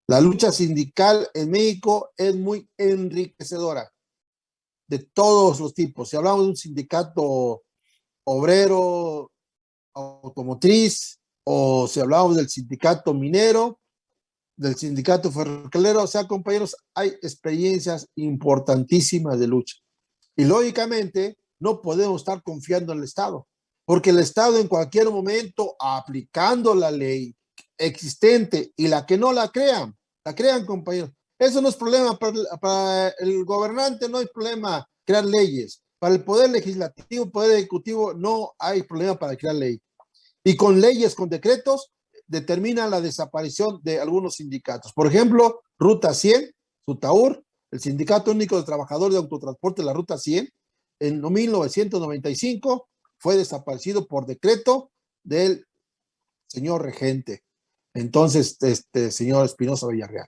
[SPEAKER 1] La lucha sindical en México es muy enriquecedora de todos los tipos. Si hablamos de un sindicato obrero, automotriz, o si hablamos del sindicato minero, del sindicato ferrocarrilero, o sea, compañeros, hay experiencias importantísimas de lucha. Y lógicamente no podemos estar confiando en el Estado, porque el Estado en cualquier momento, aplicando la ley existente y la que no la crean, compañeros. Eso no es problema para el gobernante, no hay problema crear leyes. Para el Poder Legislativo, Poder Ejecutivo, no hay problema para crear ley. Y con leyes, con decretos, determinan la desaparición de algunos sindicatos. Por ejemplo, Ruta 100, SUTAUR, el Sindicato Único de Trabajadores de Autotransporte de la Ruta 100, en 1995 fue desaparecido por decreto del señor regente, entonces, señor Espinosa Villarreal.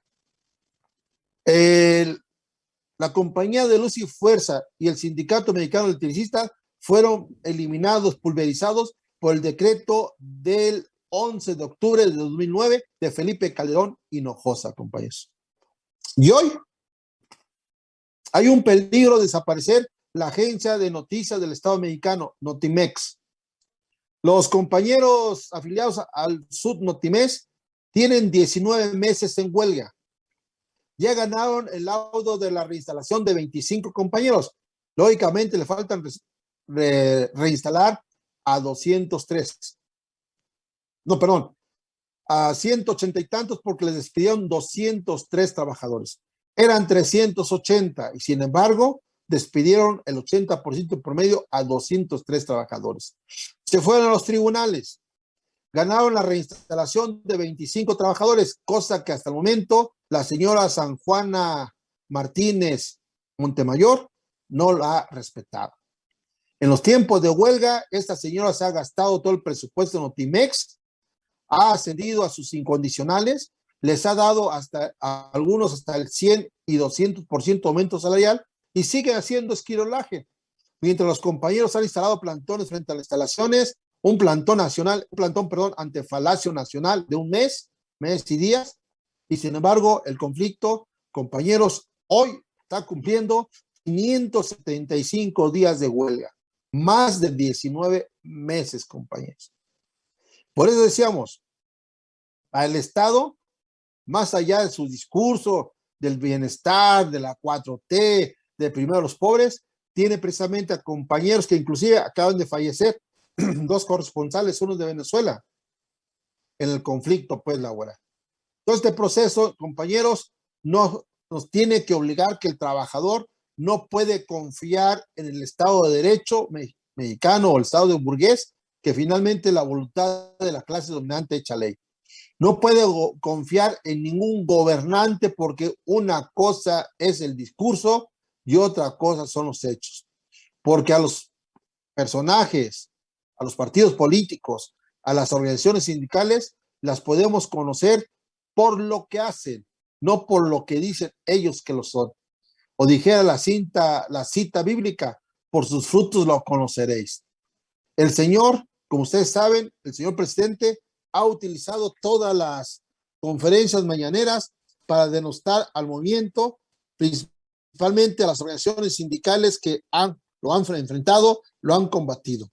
[SPEAKER 1] La compañía de Luz y Fuerza y el Sindicato Mexicano Electricista fueron eliminados, pulverizados por el decreto del 11 de octubre de 2009 de Felipe Calderón Hinojosa, compañeros. Y hoy hay un peligro de desaparecer la agencia de noticias del Estado mexicano, Notimex. Los compañeros afiliados al Sud Notimex tienen 19 meses en huelga. Ya ganaron el laudo de la reinstalación de 25 compañeros. Lógicamente le faltan reinstalar a 203. No, perdón, a 180 y tantos porque les despidieron 203 trabajadores. Eran 380 y sin embargo despidieron el 80% promedio a 203 trabajadores. Se fueron a los tribunales. Ganaron la reinstalación de 25 trabajadores, cosa que hasta el momento la señora San Juana Martínez Montemayor no la ha respetado. En los tiempos de huelga, esta señora se ha gastado todo el presupuesto de Notimex, ha ascendido a sus incondicionales, les ha dado a algunos hasta el 100 y 200% aumento salarial y siguen haciendo esquirolaje. Mientras los compañeros han instalado plantones frente a las instalaciones, un plantón ante Palacio Nacional de un mes y días, y sin embargo el conflicto, compañeros, hoy está cumpliendo 575 días de huelga, más de 19 meses, compañeros. Por eso decíamos, al Estado, más allá de su discurso del bienestar, de la 4T, de primero los pobres, tiene precisamente a compañeros que inclusive acaban de fallecer, dos corresponsales, uno de Venezuela, en el conflicto pues laboral. Todo este proceso, compañeros, nos tiene que obligar que el trabajador no puede confiar en el Estado de Derecho mexicano o el Estado de burgués, que finalmente la voluntad de la clase dominante echa ley. No puede confiar en ningún gobernante porque una cosa es el discurso y otra cosa son los hechos. Porque a los personajes, a los partidos políticos, a las organizaciones sindicales, las podemos conocer por lo que hacen, no por lo que dicen ellos que lo son. O dijera la cita bíblica, por sus frutos lo conoceréis. El Señor, como ustedes saben, el señor presidente ha utilizado todas las conferencias mañaneras para denostar al movimiento, principalmente a las organizaciones sindicales que lo han enfrentado, lo han combatido.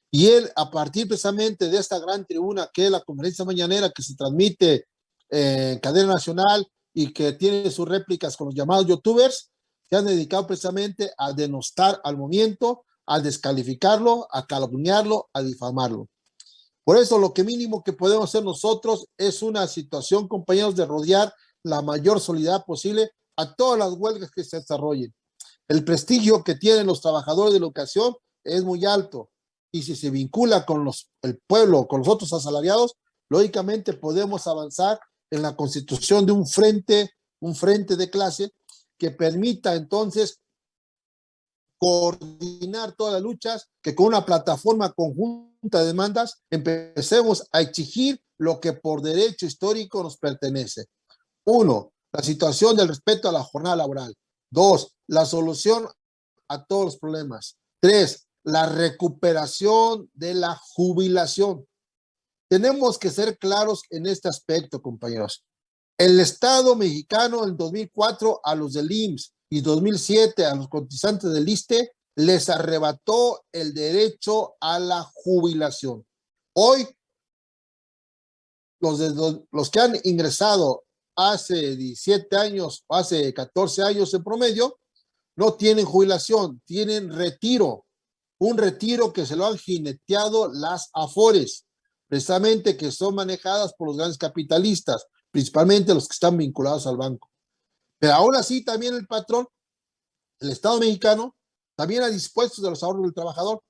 [SPEAKER 1] Y él, a partir precisamente de esta gran tribuna, que es la conferencia mañanera que se transmite en cadena nacional y que tiene sus réplicas con los llamados youtubers, se han dedicado precisamente a denostar al movimiento, a descalificarlo, a calumniarlo, a difamarlo. Por eso lo que mínimo que podemos hacer nosotros es una situación, compañeros, de rodear la mayor solidaridad posible a todas las huelgas que se desarrollen. El prestigio que tienen los trabajadores de la educación es muy alto, y si se vincula con el pueblo, con los otros asalariados, lógicamente podemos avanzar en la constitución de un frente de clase que permita entonces coordinar todas las luchas, que con una plataforma conjunta de demandas empecemos a exigir lo que por derecho histórico nos pertenece. 1, la situación del respeto a la jornada laboral. 2, la solución a todos los problemas. 3, la recuperación de la jubilación. Tenemos que ser claros en este aspecto, compañeros. El Estado mexicano en 2004 a los del IMSS y 2007 a los cotizantes del ISSSTE les arrebató el derecho a la jubilación. Hoy, los que han ingresado hace 17 años o hace 14 años en promedio, no tienen jubilación, tienen retiro. Un retiro que se lo han jineteado las Afores, precisamente que son manejadas por los grandes capitalistas, principalmente los que están vinculados al banco. Pero aún así también el patrón, el Estado mexicano, también ha dispuesto de los ahorros del trabajador.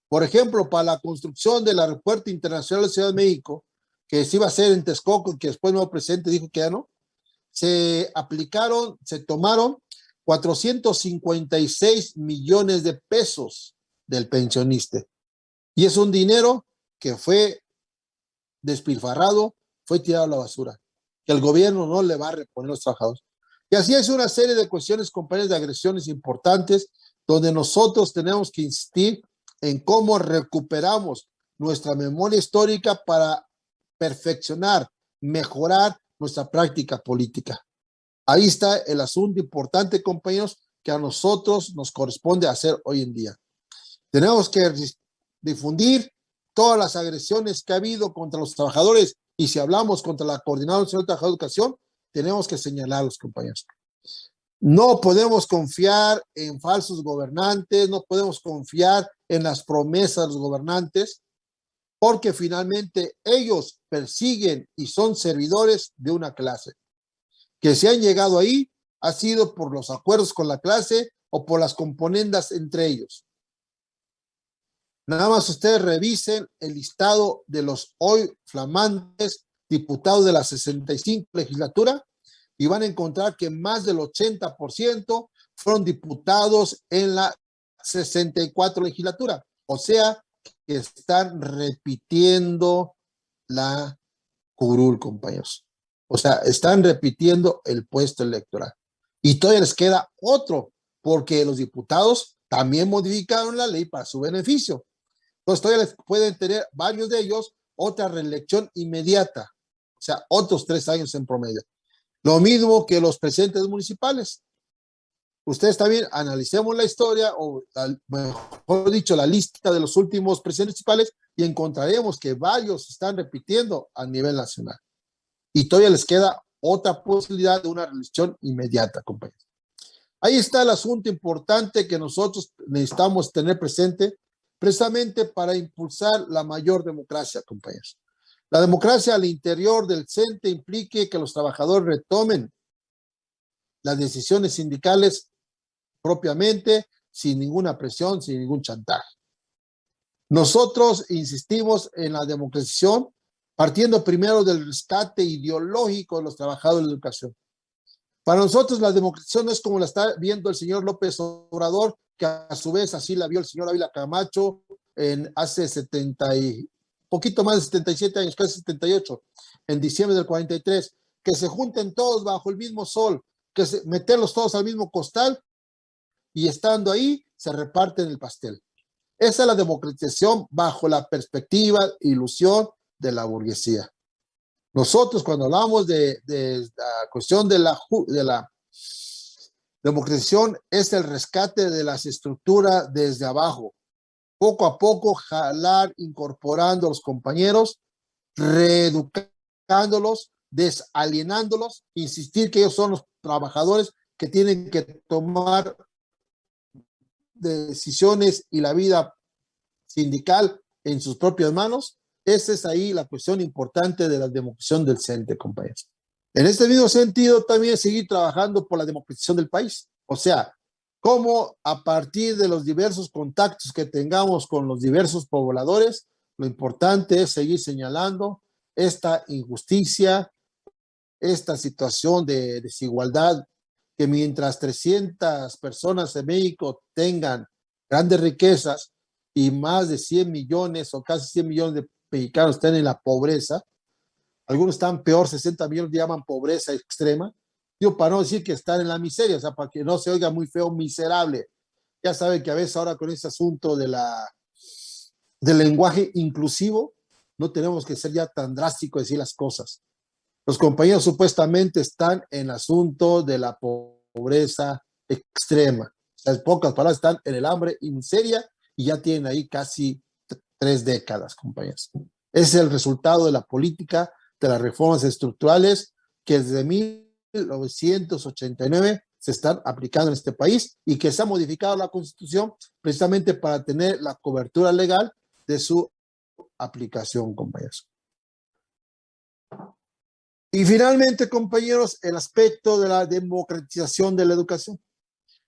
[SPEAKER 1] Por ejemplo, para la construcción del Aeropuerto Internacional de Ciudad de México, que se iba a hacer en Texcoco, que después el nuevo presidente dijo que ya no, se tomaron 456 millones de pesos del pensionista. Y es un dinero que fue despilfarrado, fue tirado a la basura, que el gobierno no le va a reponer a los trabajadores. Y así es una serie de cuestiones, compañeros, de agresiones importantes, donde nosotros tenemos que insistir en cómo recuperamos nuestra memoria histórica para perfeccionar, mejorar nuestra práctica política. Ahí está el asunto importante, compañeros, que a nosotros nos corresponde hacer hoy en día. Tenemos que difundir todas las agresiones que ha habido contra los trabajadores, y si hablamos contra la Coordinadora Nacional de Trabajadores de Educación, tenemos que señalarlos, compañeros. No podemos confiar en falsos gobernantes, no podemos confiar en las promesas de los gobernantes, porque finalmente ellos persiguen y son servidores de una clase. Que se han llegado ahí ha sido por los acuerdos con la clase o por las componendas entre ellos. Nada más ustedes revisen el listado de los hoy flamantes diputados de la 65 legislatura y van a encontrar que más del 80% fueron diputados en la 64 legislatura. O sea, que están repitiendo la curul, compañeros. O sea, están repitiendo el puesto electoral. Y todavía les queda otro, porque los diputados también modificaron la ley para su beneficio. Entonces todavía les pueden tener varios de ellos otra reelección inmediata, o sea, otros 3 años en promedio. Lo mismo que los presidentes municipales. Ustedes también analicemos la historia, o mejor dicho, la lista de los últimos presidentes municipales, y encontraremos que varios están repitiendo a nivel nacional. Y todavía les queda otra posibilidad de una reelección inmediata, compañeros. Ahí está el asunto importante que nosotros necesitamos tener presente, precisamente para impulsar la mayor democracia, compañeros. La democracia al interior del CENTE implique que los trabajadores retomen las decisiones sindicales propiamente, sin ninguna presión, sin ningún chantaje. Nosotros insistimos en la democratización, partiendo primero del rescate ideológico de los trabajadores de la educación. Para nosotros la democratización no es como la está viendo el señor López Obrador, que a su vez así la vio el señor Ávila Camacho hace poquito más de 77 años, casi 78, en diciembre del 43, que se junten todos bajo el mismo sol, meterlos todos al mismo costal y estando ahí se reparten el pastel. Esa es la democratización bajo la perspectiva, ilusión de la burguesía. Nosotros cuando hablamos de la cuestión de la democratización es el rescate de las estructuras desde abajo, poco a poco jalar, incorporando a los compañeros, reeducándolos, desalienándolos, insistir que ellos son los trabajadores que tienen que tomar decisiones y la vida sindical en sus propias manos. Esa es ahí la cuestión importante de la democratización del CENTE, compañeros. En este mismo sentido, también seguir trabajando por la democratización del país. O sea, cómo a partir de los diversos contactos que tengamos con los diversos pobladores, lo importante es seguir señalando esta injusticia, esta situación de desigualdad, que mientras 300 personas en México tengan grandes riquezas y más de 100 millones o casi 100 millones de mexicanos están en la pobreza, algunos están peor, 60 millones llaman pobreza extrema, digo, para no decir que están en la miseria, o sea, para que no se oiga muy feo, miserable. Ya saben que a veces ahora con este asunto del lenguaje inclusivo, no tenemos que ser ya tan drástico decir las cosas. Los compañeros supuestamente están en el asunto de la pobreza extrema. O sea, en pocas palabras, están en el hambre y miseria y ya tienen ahí casi 3 décadas, compañeros. Ese es el resultado de la política de las reformas estructurales que desde 1989 se están aplicando en este país y que se ha modificado la Constitución precisamente para tener la cobertura legal de su aplicación, compañeros. Y finalmente, compañeros, el aspecto de la democratización de la educación.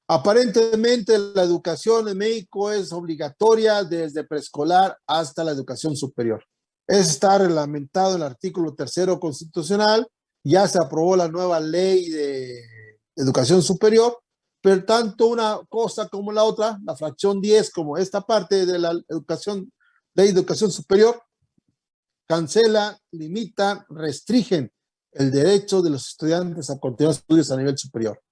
[SPEAKER 1] Aparentemente, la educación en México es obligatoria desde preescolar hasta la educación superior. Está reglamentado en el artículo 3 constitucional, ya se aprobó la nueva ley de educación superior, pero tanto una cosa como la otra, la fracción 10 como esta parte de la educación, ley de educación superior, cancela, limita, restringen el derecho de los estudiantes a continuar estudios a nivel superior.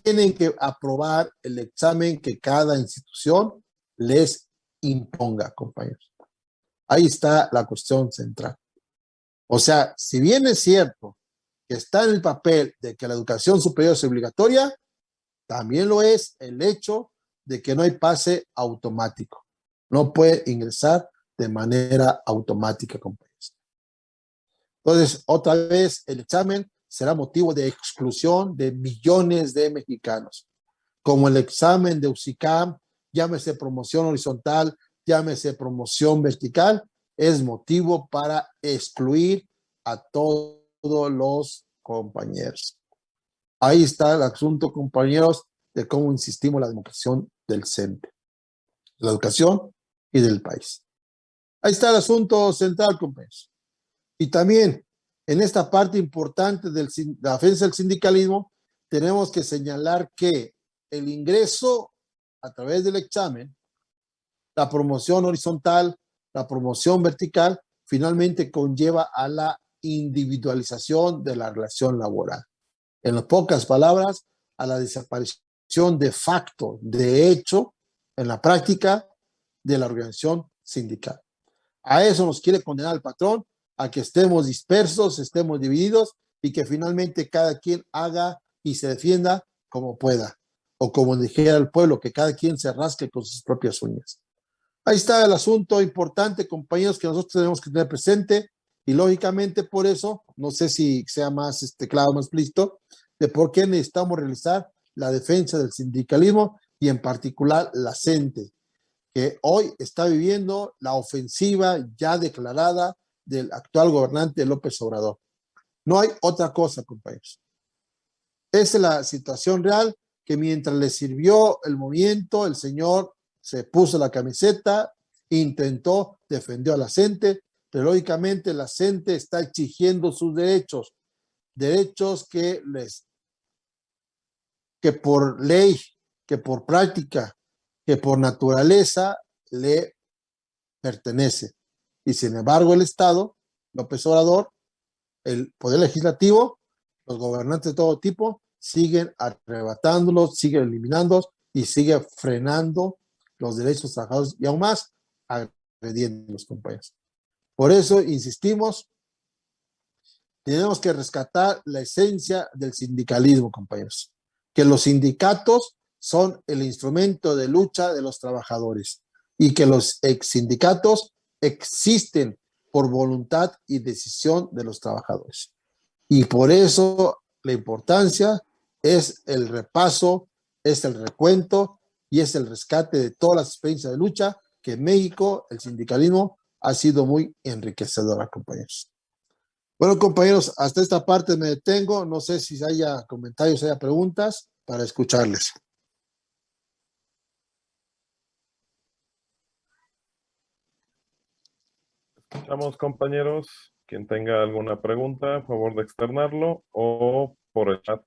[SPEAKER 1] Tienen que aprobar el examen que cada institución les imponga, compañeros. Ahí está la cuestión central. O sea, si bien es cierto que está en el papel de que la educación superior es obligatoria, también lo es el hecho de que no hay pase automático. No puede ingresar de manera automática, compañeros. Entonces, otra vez, el examen será motivo de exclusión de millones de mexicanos, como el examen de UCICAM, llámese promoción horizontal, llámese promoción vertical, es motivo para excluir a todos los compañeros. Ahí está el asunto, compañeros, de cómo insistimos en la democratización del CENTE, de la educación y del país. Ahí está el asunto central, compañeros. Y también en esta parte importante de la defensa del sindicalismo, tenemos que señalar que el ingreso a través del examen, la promoción horizontal, la promoción vertical, finalmente conlleva a la individualización de la relación laboral. En pocas palabras, a la desaparición de facto, de hecho, en la práctica de la organización sindical. A eso nos quiere condenar el patrón, a que estemos dispersos, estemos divididos y que finalmente cada quien haga y se defienda como pueda. O como dijera el pueblo, que cada quien se rasque con sus propias uñas. Ahí está el asunto importante, compañeros, que nosotros tenemos que tener presente y lógicamente por eso, no sé si sea más claro, más explícito, de por qué necesitamos realizar la defensa del sindicalismo y en particular la CENTE, que hoy está viviendo la ofensiva ya declarada del actual gobernante López Obrador. No hay otra cosa, compañeros. Esa es la situación real, que mientras le sirvió el movimiento, el señor se puso la camiseta, intentó, defendió a la CENTE, pero lógicamente la CENTE está exigiendo sus derechos, derechos que por ley, que por práctica, que por naturaleza le pertenece. Y sin embargo el Estado, López Obrador, el Poder Legislativo, los gobernantes de todo tipo, siguen arrebatándolos, siguen eliminándolos y sigue frenando los derechos de los trabajadores y aún más agrediendo a los compañeros. Por eso insistimos, tenemos que rescatar la esencia del sindicalismo, compañeros, que los sindicatos son el instrumento de lucha de los trabajadores y que los ex sindicatos existen por voluntad y decisión de los trabajadores. Y por eso la importancia es el repaso, es el recuento y es el rescate de todas las experiencias de lucha que en México el sindicalismo ha sido muy enriquecedora, compañeros. Bueno, compañeros, hasta esta parte me detengo. No sé si haya comentarios, haya preguntas para escucharles.
[SPEAKER 2] Escuchamos, compañeros. Quien tenga alguna pregunta, a favor de externarlo o por el chat.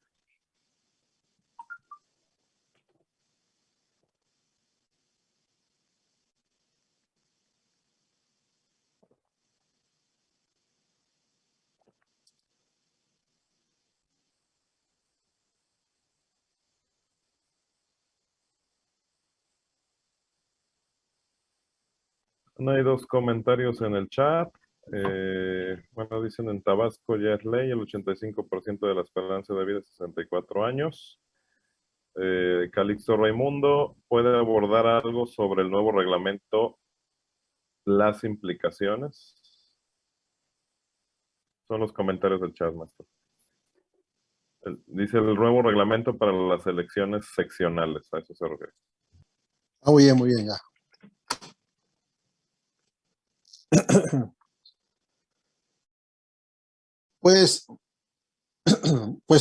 [SPEAKER 2] No hay dos comentarios en el chat. Bueno, dicen en Tabasco ya es ley, el 85% de la esperanza de vida es 64 años. Calixto Raimundo, ¿puede abordar algo sobre el nuevo reglamento, las implicaciones? Son los comentarios del chat, maestro. Dice el nuevo reglamento para las elecciones seccionales, a eso se refiere.
[SPEAKER 1] Muy bien, ya. Pues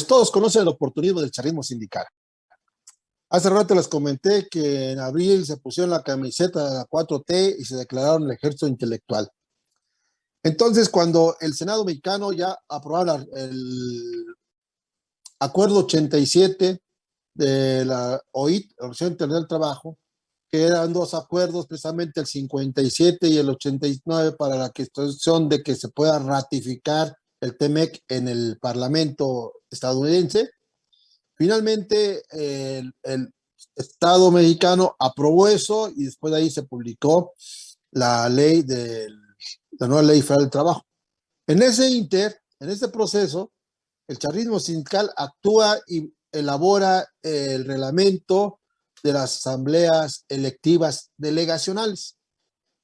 [SPEAKER 1] todos conocen el oportunismo del chavismo sindical. Hace rato les comenté que en abril se pusieron la camiseta de la 4T y se declararon el ejército intelectual. Entonces, cuando el Senado mexicano ya aprobaba el acuerdo 87 de la OIT, Organización Internacional del Trabajo, que eran dos acuerdos, precisamente el 57 y el 89, para la cuestión de que se pueda ratificar el TEMEC en el Parlamento estadounidense. Finalmente, el Estado mexicano aprobó eso y después de ahí se publicó la nueva ley federal del trabajo. En ese proceso, el chavismo sindical actúa y elabora el reglamento de las asambleas electivas delegacionales,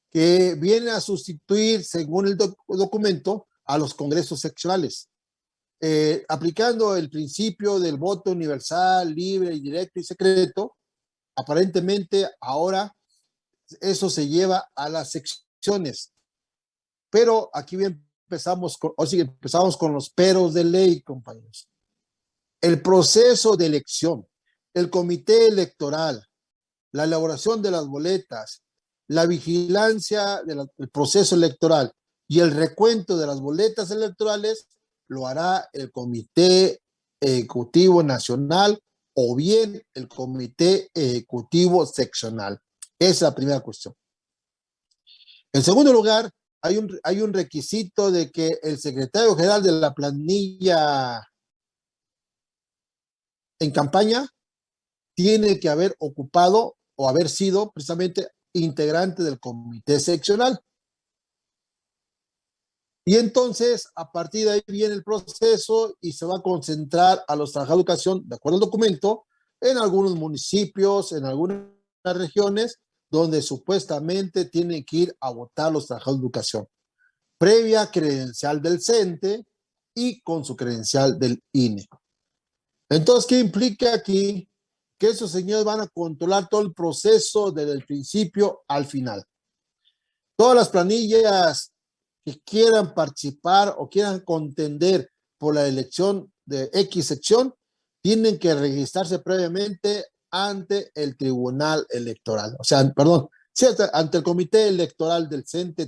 [SPEAKER 1] que viene a sustituir, según el documento, a los congresos seccionales, aplicando el principio del voto universal, libre, directo y secreto. Aparentemente ahora eso se lleva a las secciones, pero aquí empezamos con los peros de ley, compañeros. El proceso de elección, el comité electoral, la elaboración de las boletas, la vigilancia del proceso electoral y el recuento de las boletas electorales lo hará el Comité Ejecutivo Nacional o bien el Comité Ejecutivo Seccional. Esa es la primera cuestión. En segundo lugar, hay un requisito de que el secretario general de la planilla en campaña tiene que haber ocupado o haber sido precisamente integrante del comité seccional. Y entonces, a partir de ahí viene el proceso y se va a concentrar a los trabajadores de educación, de acuerdo al documento, en algunos municipios, en algunas regiones, donde supuestamente tienen que ir a votar los trabajadores de educación, previa credencial del CENTE y con su credencial del INE. Entonces, ¿qué implica aquí? Que esos señores van a controlar todo el proceso desde el principio al final. Todas las planillas que quieran participar o quieran contender por la elección de X sección tienen que registrarse previamente ante el Tribunal Electoral. O sea, perdón, ante el Comité Electoral del CENTE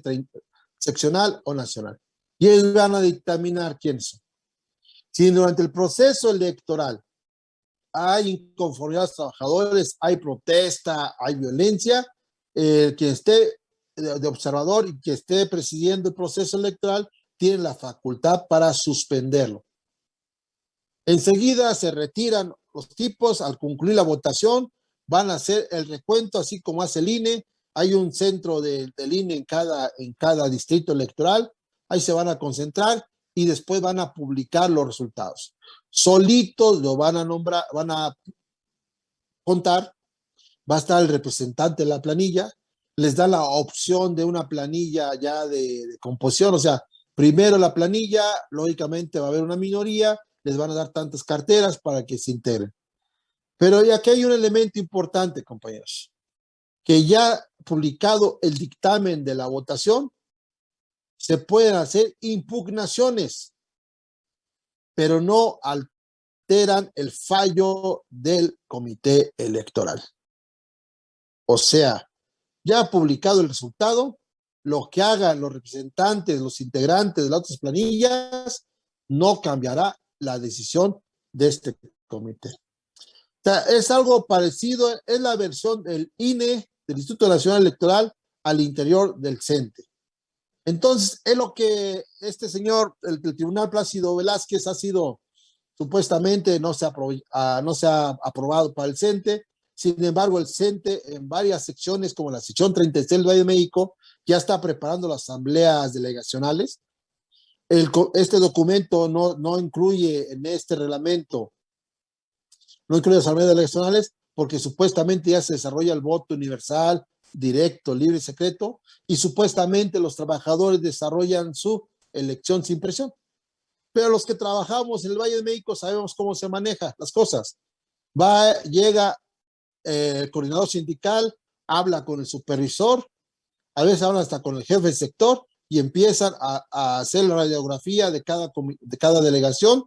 [SPEAKER 1] seccional o nacional. Y ellos van a dictaminar quiénes son. Si durante el proceso electoral hay inconformidad de los trabajadores, hay protesta, hay violencia, quien esté de observador y que esté presidiendo el proceso electoral tiene la facultad para suspenderlo. Enseguida se retiran los tipos al concluir la votación van a hacer el recuento, así como hace el INE. Hay un centro del INE en cada distrito electoral. Ahí se van a concentrar y después van a publicar los resultados. Solitos lo van a nombrar, van a contar, va a estar el representante de la planilla, les da la opción de una planilla ya de composición, o sea, primero la planilla, lógicamente va a haber una minoría, les van a dar tantas carteras para que se integren. Pero aquí hay un elemento importante, compañeros, que ya publicado el dictamen de la votación, se pueden hacer impugnaciones, pero no alteran el fallo del comité electoral. O sea, ya publicado el resultado, lo que hagan los representantes, los integrantes de las otras planillas, no cambiará la decisión de este comité. O sea, es algo parecido, es la versión del INE, del Instituto Nacional Electoral, al interior del CENTE. Entonces, es lo que este señor, el Tribunal Plácido Velázquez, ha sido supuestamente no se ha aprobado para el CENTE. Sin embargo, el CENTE en varias secciones, como la sección 36 del Valle de México, ya está preparando las asambleas delegacionales. Este documento no incluye en este reglamento, no incluye las asambleas delegacionales porque supuestamente ya se desarrolla el voto universal, directo, libre y secreto, y supuestamente los trabajadores desarrollan su elección sin presión. Pero los que trabajamos en el Valle de México sabemos cómo se manejan las cosas. Llega el coordinador sindical, habla con el supervisor, a veces hablan hasta con el jefe de sector y empiezan a hacer la radiografía de cada delegación,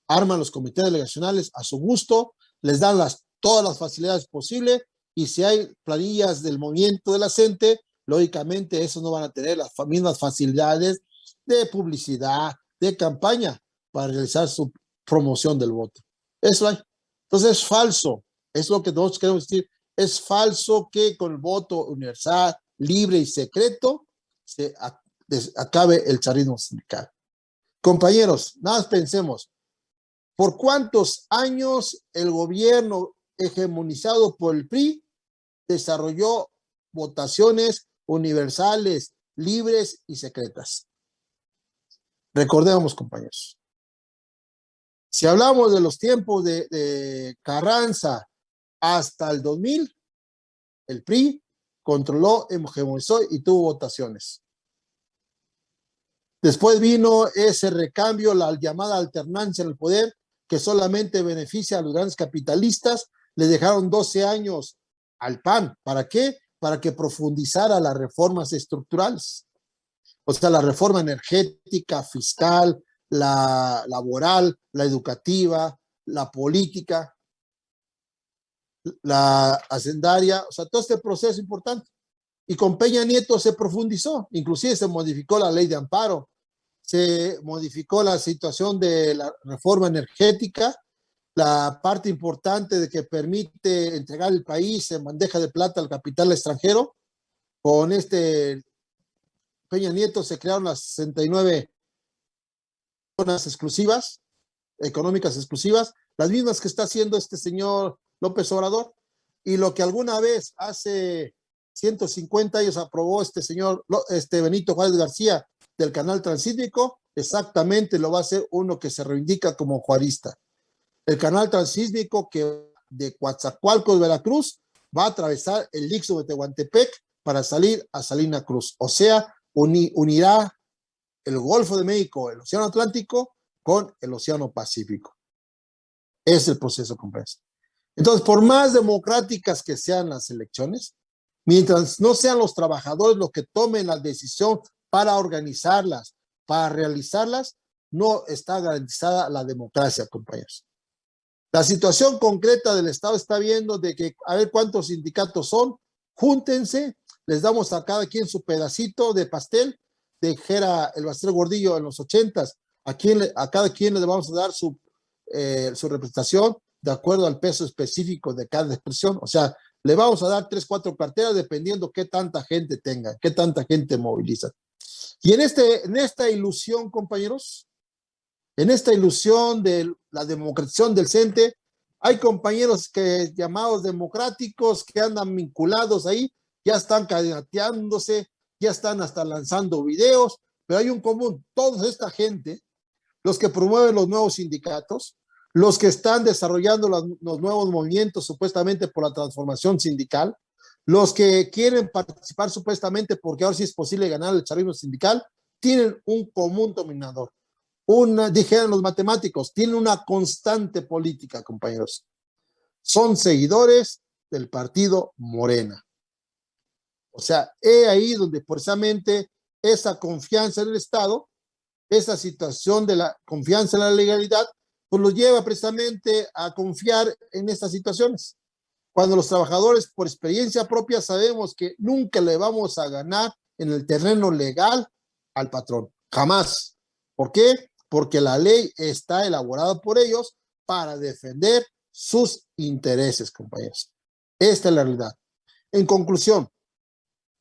[SPEAKER 1] arman los comités delegacionales a su gusto, les dan todas las facilidades posibles y si hay planillas del movimiento de la CENTE, lógicamente esos no van a tener las mismas facilidades de publicidad, de campaña para realizar su promoción del voto. Eso hay. Entonces es falso. Es lo que nosotros queremos decir. Es falso que con el voto universal, libre y secreto se acabe el chavismo sindical. Compañeros, nada más pensemos. ¿Por cuántos años el gobierno hegemonizado por el PRI desarrolló votaciones universales, libres y secretas? Recordemos, compañeros. Si hablamos de los tiempos de Carranza hasta el 2000, el PRI controló, hegemonizó y tuvo votaciones. Después vino ese recambio, la llamada alternancia en el poder, que solamente beneficia a los grandes capitalistas. Le dejaron 12 años al PAN. ¿Para qué? Para que profundizara las reformas estructurales. O sea, la reforma energética, fiscal, la laboral, la educativa, la política, la hacendaria, o sea, todo este proceso importante. Y con Peña Nieto se profundizó, inclusive se modificó la ley de amparo, se modificó la situación de la reforma energética, la parte importante de que permite entregar el país en bandeja de plata al capital extranjero. Con Peña Nieto se crearon las 69 zonas exclusivas, económicas exclusivas, las mismas que está haciendo este señor López Obrador, y lo que alguna vez hace 150 años aprobó este señor Benito Juárez García del canal transísmico, exactamente lo va a hacer uno que se reivindica como juarista. El canal transísmico que de Coatzacoalcos, Veracruz, va a atravesar el Ixo de Tehuantepec para salir a Salina Cruz. O sea, unirá el Golfo de México, el Océano Atlántico, con el Océano Pacífico. Es el proceso complejo. Entonces, por más democráticas que sean las elecciones, mientras no sean los trabajadores los que tomen la decisión para organizarlas, para realizarlas, no está garantizada la democracia, compañeros. La situación concreta del Estado está viendo de que a ver cuántos sindicatos son, júntense, les damos a cada quien su pedacito de pastel, dijera el Bastero Gordillo en los 80s, a cada quien le vamos a dar su representación de acuerdo al peso específico de cada expresión. O sea, le vamos a dar 3, 4 carteras dependiendo qué tanta gente tenga, qué tanta gente moviliza. Y en esta ilusión, compañeros, en esta ilusión de la democratización del CENTE, Hay compañeros que llamados democráticos que andan vinculados ahí, ya están candidateándose, ya están hasta lanzando videos, pero hay un común, toda esta gente, los que promueven los nuevos sindicatos, los que están desarrollando los nuevos movimientos supuestamente por la transformación sindical, los que quieren participar supuestamente porque ahora sí es posible ganar el chavismo sindical, tienen un común dominador. Dijeron los matemáticos, tienen una constante política, compañeros. Son seguidores del partido Morena. O sea, he ahí donde precisamente esa confianza en el Estado, esa situación de la confianza en la legalidad, pues los lleva precisamente a confiar en estas situaciones. Cuando los trabajadores, por experiencia propia, sabemos que nunca le vamos a ganar en el terreno legal al patrón. Jamás. ¿Por qué? Porque la ley está elaborada por ellos para defender sus intereses, compañeros. Esta es la realidad. En conclusión,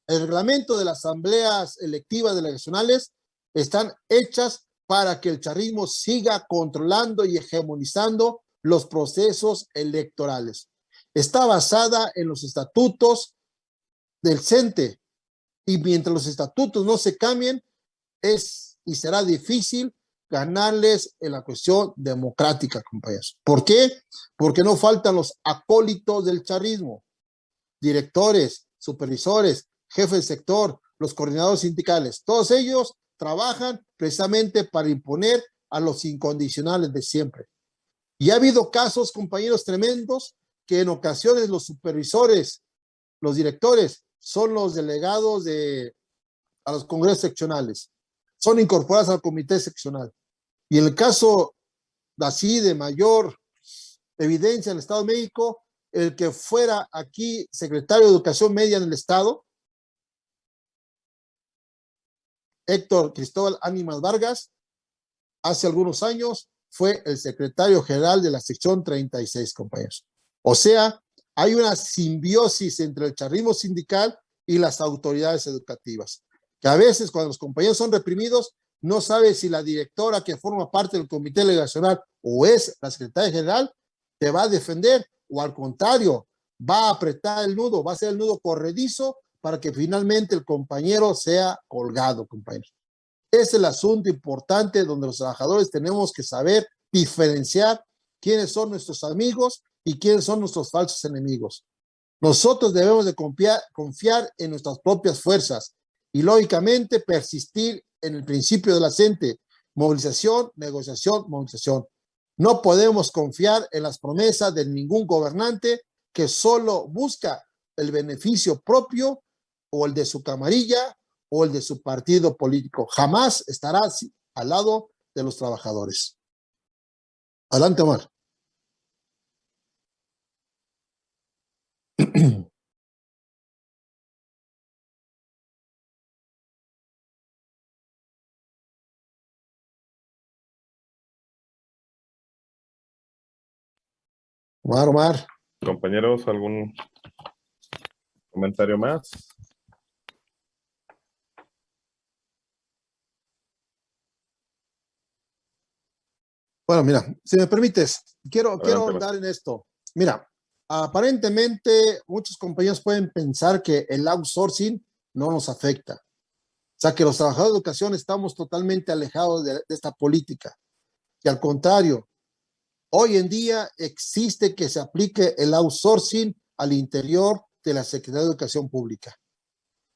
[SPEAKER 1] el reglamento de las asambleas electivas delegacionales están hechas para que el chavismo siga controlando y hegemonizando los procesos electorales. Está basada en los estatutos del CENTE y mientras los estatutos no se cambien, es y será difícil ganarles en la cuestión democrática, compañeros. ¿Por qué? Porque no faltan los acólitos del chavismo, directores, supervisores, jefes de sector, los coordinadores sindicales, todos ellos trabajan precisamente para imponer a los incondicionales de siempre. Y ha habido casos, compañeros, tremendos, que en ocasiones los supervisores, los directores, son los delegados a los congresos seccionales, son incorporados al comité seccional. Y en el caso así de mayor evidencia en el Estado de México, el que fuera aquí secretario de Educación Media en el Estado, Héctor Cristóbal Ánimas Vargas, hace algunos años fue el secretario general de la sección 36, compañeros. O sea, hay una simbiosis entre el chavismo sindical y las autoridades educativas, que a veces cuando los compañeros son reprimidos, no sabe si la directora que forma parte del comité delegacional o es la secretaria general te va a defender o al contrario, va a apretar el nudo, va a ser el nudo corredizo para que finalmente el compañero sea colgado, compañeros. Es el asunto importante donde los trabajadores tenemos que saber diferenciar quiénes son nuestros amigos y quiénes son nuestros falsos enemigos. Nosotros debemos de confiar en nuestras propias fuerzas y lógicamente persistir en el principio de la CENTE, movilización, negociación, movilización. No podemos confiar en las promesas de ningún gobernante que solo busca el beneficio propio o el de su camarilla o el de su partido político. Jamás estará al lado de los trabajadores. Adelante, Omar. Omar.
[SPEAKER 2] Compañeros, ¿algún comentario más?
[SPEAKER 1] Bueno, mira, si me permites, quiero ahondar en esto. Mira, aparentemente muchos compañeros pueden pensar que el outsourcing no nos afecta. O sea, que los trabajadores de educación estamos totalmente alejados de esta política. Y al contrario, hoy en día existe que se aplique el outsourcing al interior de la Secretaría de Educación Pública.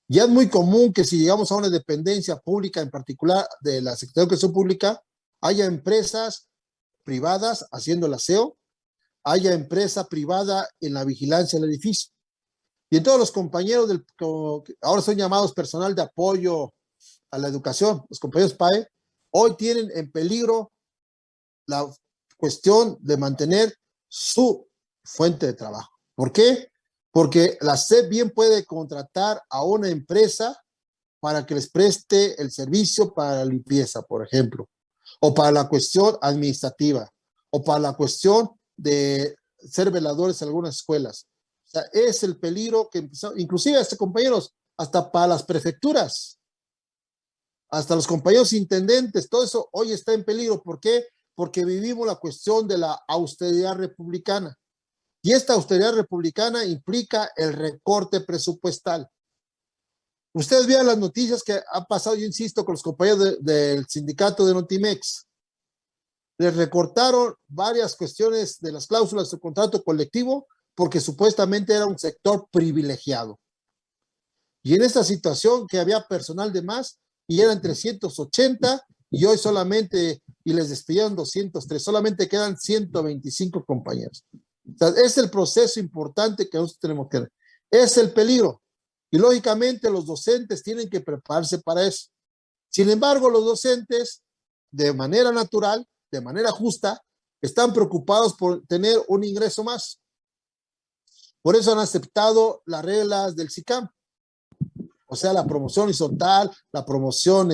[SPEAKER 1] Ya es muy común que si llegamos a una dependencia pública, en particular de la Secretaría de Educación Pública, haya empresas privadas haciendo el aseo, haya empresa privada en la vigilancia del edificio. Y en todos los compañeros ahora son llamados personal de apoyo a la educación, los compañeros PAE, hoy tienen en peligro la cuestión de mantener su fuente de trabajo. ¿Por qué? Porque la SEP bien puede contratar a una empresa para que les preste el servicio para la limpieza, por ejemplo, o para la cuestión administrativa, o para la cuestión de ser veladores en algunas escuelas. O sea, es el peligro que empezó, inclusive compañeros, hasta para las prefecturas, hasta los compañeros intendentes, todo eso hoy está en peligro. ¿Por qué? porque vivimos la cuestión de la austeridad republicana. Y esta austeridad republicana implica el recorte presupuestal. Ustedes vean las noticias que han pasado, yo insisto, con los compañeros del sindicato de Notimex. Les recortaron varias cuestiones de las cláusulas de contrato colectivo porque supuestamente era un sector privilegiado. Y en esta situación que había personal de más y eran 380 y hoy solamente, y les despidieron 203, solamente quedan 125 compañeros. O sea, es el proceso importante que nosotros tenemos que ver. Es el peligro. Y lógicamente los docentes tienen que prepararse para eso. Sin embargo, los docentes, de manera natural, de manera justa, están preocupados por tener un ingreso más. Por eso han aceptado las reglas del SICAM. O sea, la promoción horizontal, la promoción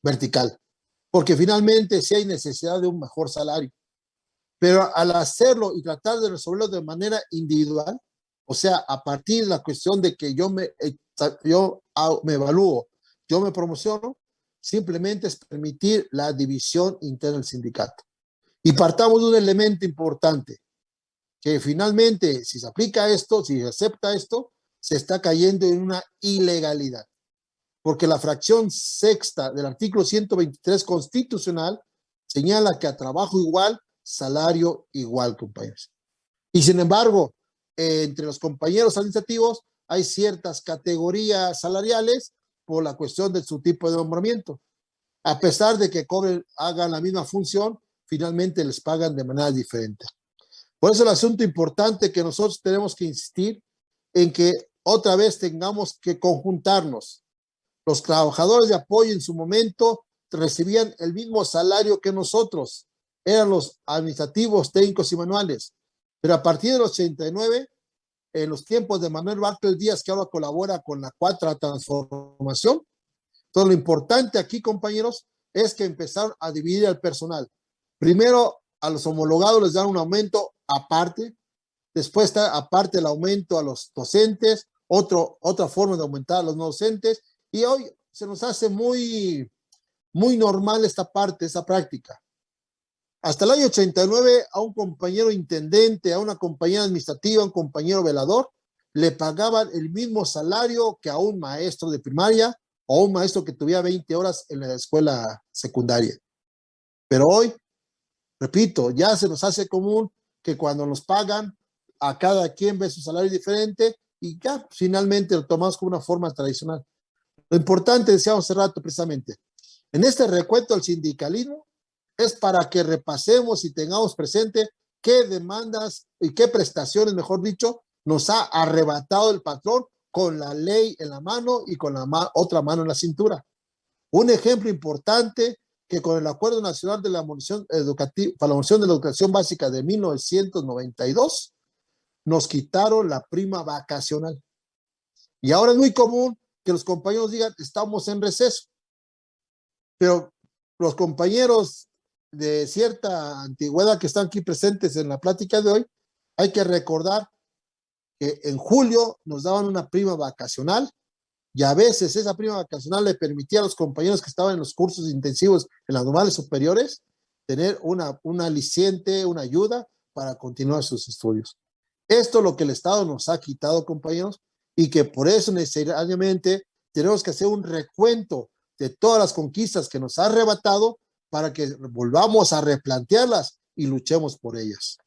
[SPEAKER 1] vertical. Porque finalmente sí hay necesidad de un mejor salario. Pero al hacerlo y tratar de resolverlo de manera individual, o sea, a partir de la cuestión de que yo me evalúo, yo me promociono, simplemente es permitir la división interna del sindicato. Y partamos de un elemento importante, que finalmente, si se aplica esto, si se acepta esto, se está cayendo en una ilegalidad. Porque la fracción sexta del artículo 123 constitucional señala que a trabajo igual, salario igual, compañeros. Y sin embargo, entre los compañeros administrativos hay ciertas categorías salariales por la cuestión de su tipo de nombramiento. A pesar de que hagan la misma función, finalmente les pagan de manera diferente. Por eso el asunto importante que nosotros tenemos que insistir en que otra vez tengamos que conjuntarnos. Los trabajadores de apoyo en su momento recibían el mismo salario que nosotros, eran los administrativos, técnicos y manuales. Pero a partir del 89, en los tiempos de Manuel Bartlett Díaz, que ahora colabora con la Cuarta Transformación, entonces lo importante aquí, compañeros, es que empezaron a dividir el personal. Primero, a los homologados les dan un aumento aparte, después está aparte el aumento a los docentes, otra forma de aumentar a los no docentes, y hoy se nos hace muy normal esta parte, esa práctica. Hasta el año 89, a un compañero intendente, a una compañera administrativa, a un compañero velador, le pagaban el mismo salario que a un maestro de primaria o un maestro que tuviera 20 horas en la escuela secundaria. Pero hoy, repito, ya se nos hace común que cuando nos pagan, a cada quien ve su salario diferente y ya finalmente lo tomamos como una forma tradicional. Lo importante, decíamos hace rato precisamente, en este recuento del sindicalismo, es para que repasemos y tengamos presente qué demandas y qué prestaciones, mejor dicho, nos ha arrebatado el patrón con la ley en la mano y con la otra mano en la cintura. Un ejemplo importante que con el Acuerdo Nacional de la Abolición Educativa, para la abolición de la educación básica de 1992, nos quitaron la prima vacacional. Y ahora es muy común que los compañeros digan, estamos en receso. Pero los compañeros de cierta antigüedad que están aquí presentes en la plática de hoy, hay que recordar que en julio nos daban una prima vacacional y a veces esa prima vacacional le permitía a los compañeros que estaban en los cursos intensivos en las normales superiores tener una aliciente, una ayuda para continuar sus estudios. Esto es lo que el Estado nos ha quitado, compañeros, y que por eso necesariamente tenemos que hacer un recuento de todas las conquistas que nos ha arrebatado para que volvamos a replantearlas y luchemos por ellas.